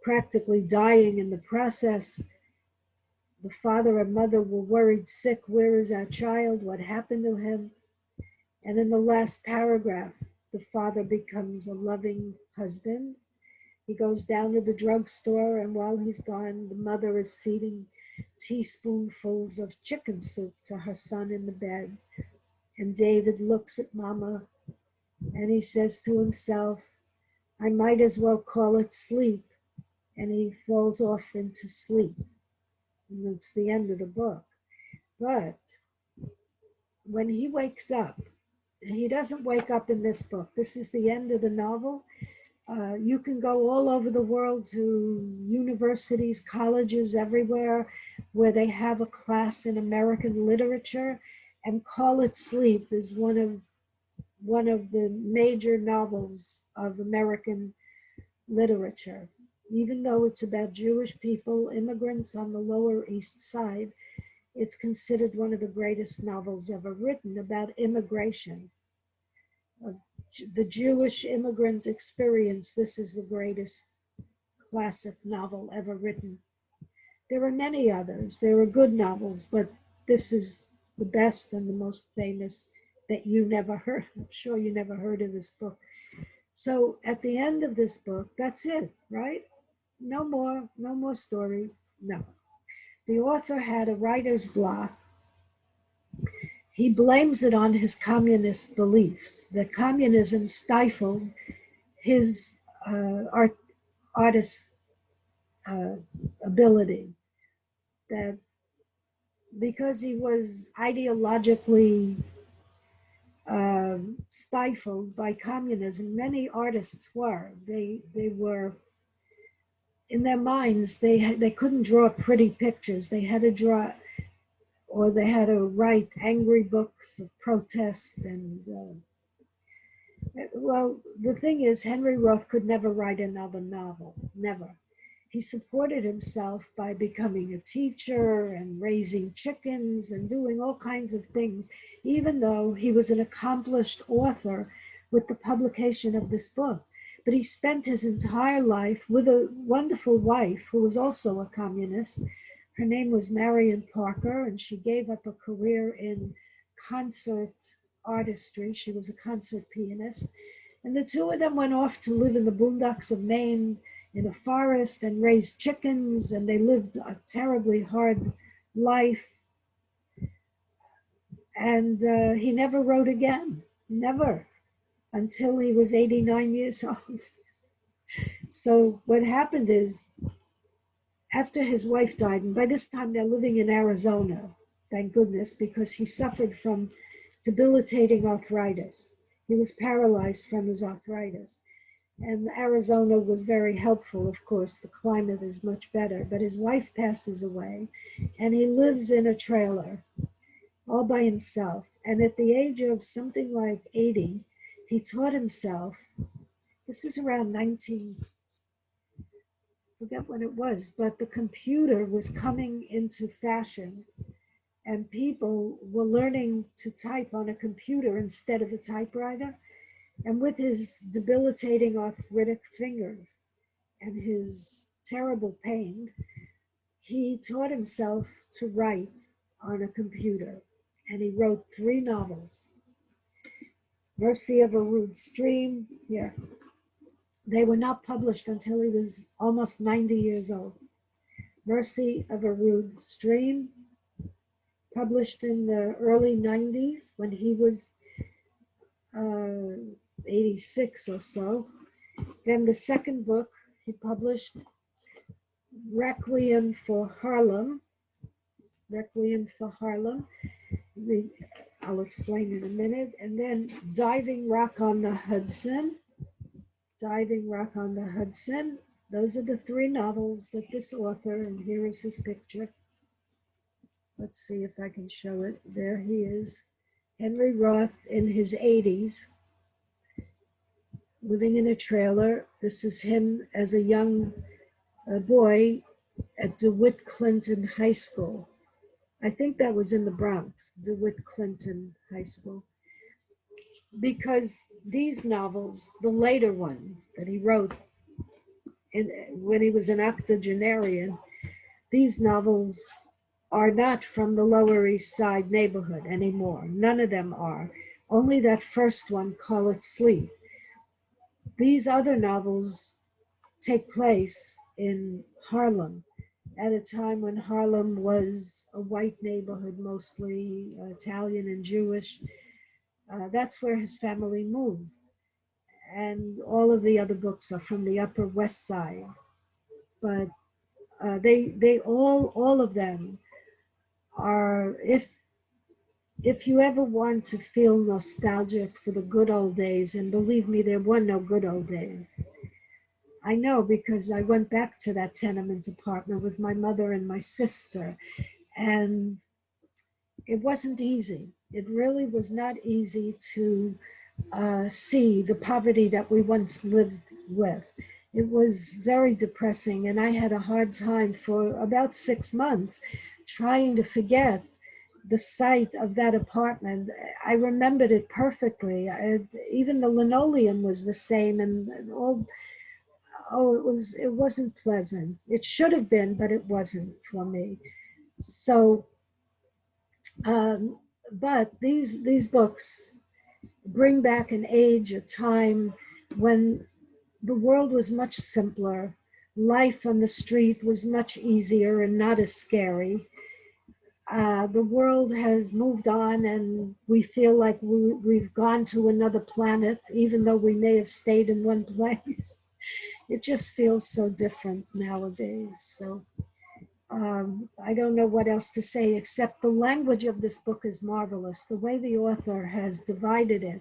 practically dying in the process. The father and mother were worried sick. Where is our child? What happened to him? And in the last paragraph, the father becomes a loving husband. He goes down to the drugstore, and while he's gone, the mother is feeding teaspoonfuls of chicken soup to her son in the bed. And David looks at Mama, and he says to himself, "I might as well call it sleep." And he falls off into sleep. And it's the end of the book. But when he wakes up, he doesn't wake up in this book. This is the end of the novel. You can go all over the world to universities, colleges, everywhere where they have a class in American literature, and Call It Sleep is one of the major novels of American literature. Even though it's about Jewish people, immigrants on the Lower East Side, it's considered one of the greatest novels ever written about immigration. The Jewish immigrant experience. This is the greatest classic novel ever written. There are many others. There are good novels, but this is the best and the most famous that you never heard. I'm sure you never heard of this book. So at the end of this book, that's it, right? No more story. No. The author had a writer's block. He blames it on his communist beliefs, that communism stifled his artist ability, that because he was ideologically stifled by communism, many artists were. They were, in their minds, they couldn't draw pretty pictures. They had to draw, or they had to write angry books of protest and Well, the thing is, Henry Roth could never write another novel, never. He supported himself by becoming a teacher and raising chickens and doing all kinds of things, even though he was an accomplished author with the publication of this book. But he spent his entire life with a wonderful wife who was also a communist. Her name was Marion Parker, and she gave up a career in concert artistry. She was a concert pianist. And the two of them went off to live in the boondocks of Maine in a forest and raised chickens, and they lived a terribly hard life. And he never wrote again, never, until he was 89 years old. So what happened is, after his wife died, and by this time they're living in Arizona, thank goodness, because he suffered from debilitating arthritis. He was paralyzed from his arthritis. And Arizona was very helpful, of course. The climate is much better. But his wife passes away, and he lives in a trailer all by himself. And at the age of something like 80, he taught himself, this is around 19, forget when it was, but the computer was coming into fashion, and people were learning to type on a computer instead of a typewriter. And with his debilitating arthritic fingers and his terrible pain, he taught himself to write on a computer. And he wrote 3 novels. Mercy of a Rude Stream, yeah. They were not published until he was almost 90 years old. Mercy of a Rude Stream, published in the early 90s when he was 86 or so. Then the second book he published, Requiem for Harlem. Requiem for Harlem. I'll explain in a minute. And then Diving Rock on the Hudson. Diving Rock on the Hudson. Those are the 3 novels that this author, and here is his picture. Let's see if I can show it. There he is, Henry Roth in his 80s, living in a trailer. This is him as a young boy at DeWitt Clinton High School. I think that was in the Bronx, DeWitt Clinton High School. Because these novels, the later ones that he wrote when he was an octogenarian, these novels are not from the Lower East Side neighborhood anymore. None of them are. Only that first one, Call It Sleep. These other novels take place in Harlem at a time when Harlem was a white neighborhood, mostly Italian and Jewish. That's where his family moved. And all of the other books are from the Upper West Side. But they all of them are, if you ever want to feel nostalgic for the good old days, and believe me, there were no good old days. I know, because I went back to that tenement apartment with my mother and my sister, and it wasn't easy. It really was not easy to see the poverty that we once lived with. It was very depressing, and I had a hard time for about 6 months trying to forget the sight of that apartment. I remembered it perfectly. Even the linoleum was the same, and all. Oh, it wasn't pleasant. It should have been, but it wasn't for me. So, um, but these books bring back an age, a time when the world was much simpler. Life on the street was much easier and not as scary. The world has moved on, and we feel like we've gone to another planet, even though we may have stayed in one place. It just feels so different nowadays. So I don't know what else to say, except the language of this book is marvelous. The way the author has divided it,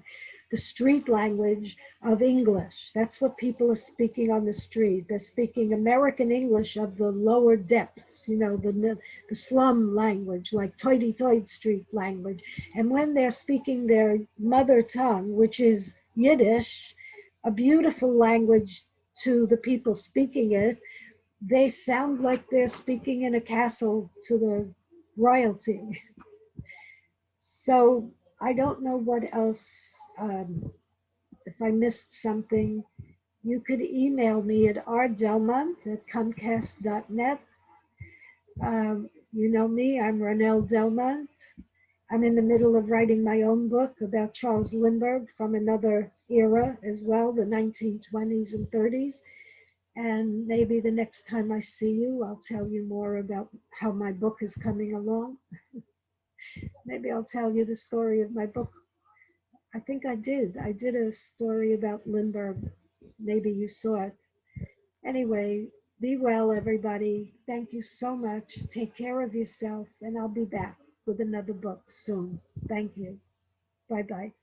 the street language of English. That's what people are speaking on the street. They're speaking American English of the lower depths, the slum language, like Toity-Toit Street language. And when they're speaking their mother tongue, which is Yiddish, a beautiful language to the people speaking it. They sound like they're speaking in a castle to the royalty. So I don't know what else. If I missed something, you could email me at rdelmont@comcast.net. You know me, I'm Ronelle Delmont. I'm in the middle of writing my own book about Charles Lindbergh from another era as well, the 1920s and 30s. And maybe the next time I see you, I'll tell you more about how my book is coming along. Maybe I'll tell you the story of my book. I think I did. I did a story about Lindbergh. Maybe you saw it. Anyway, be well, everybody. Thank you so much. Take care of yourself, and I'll be back with another book soon. Thank you. Bye bye.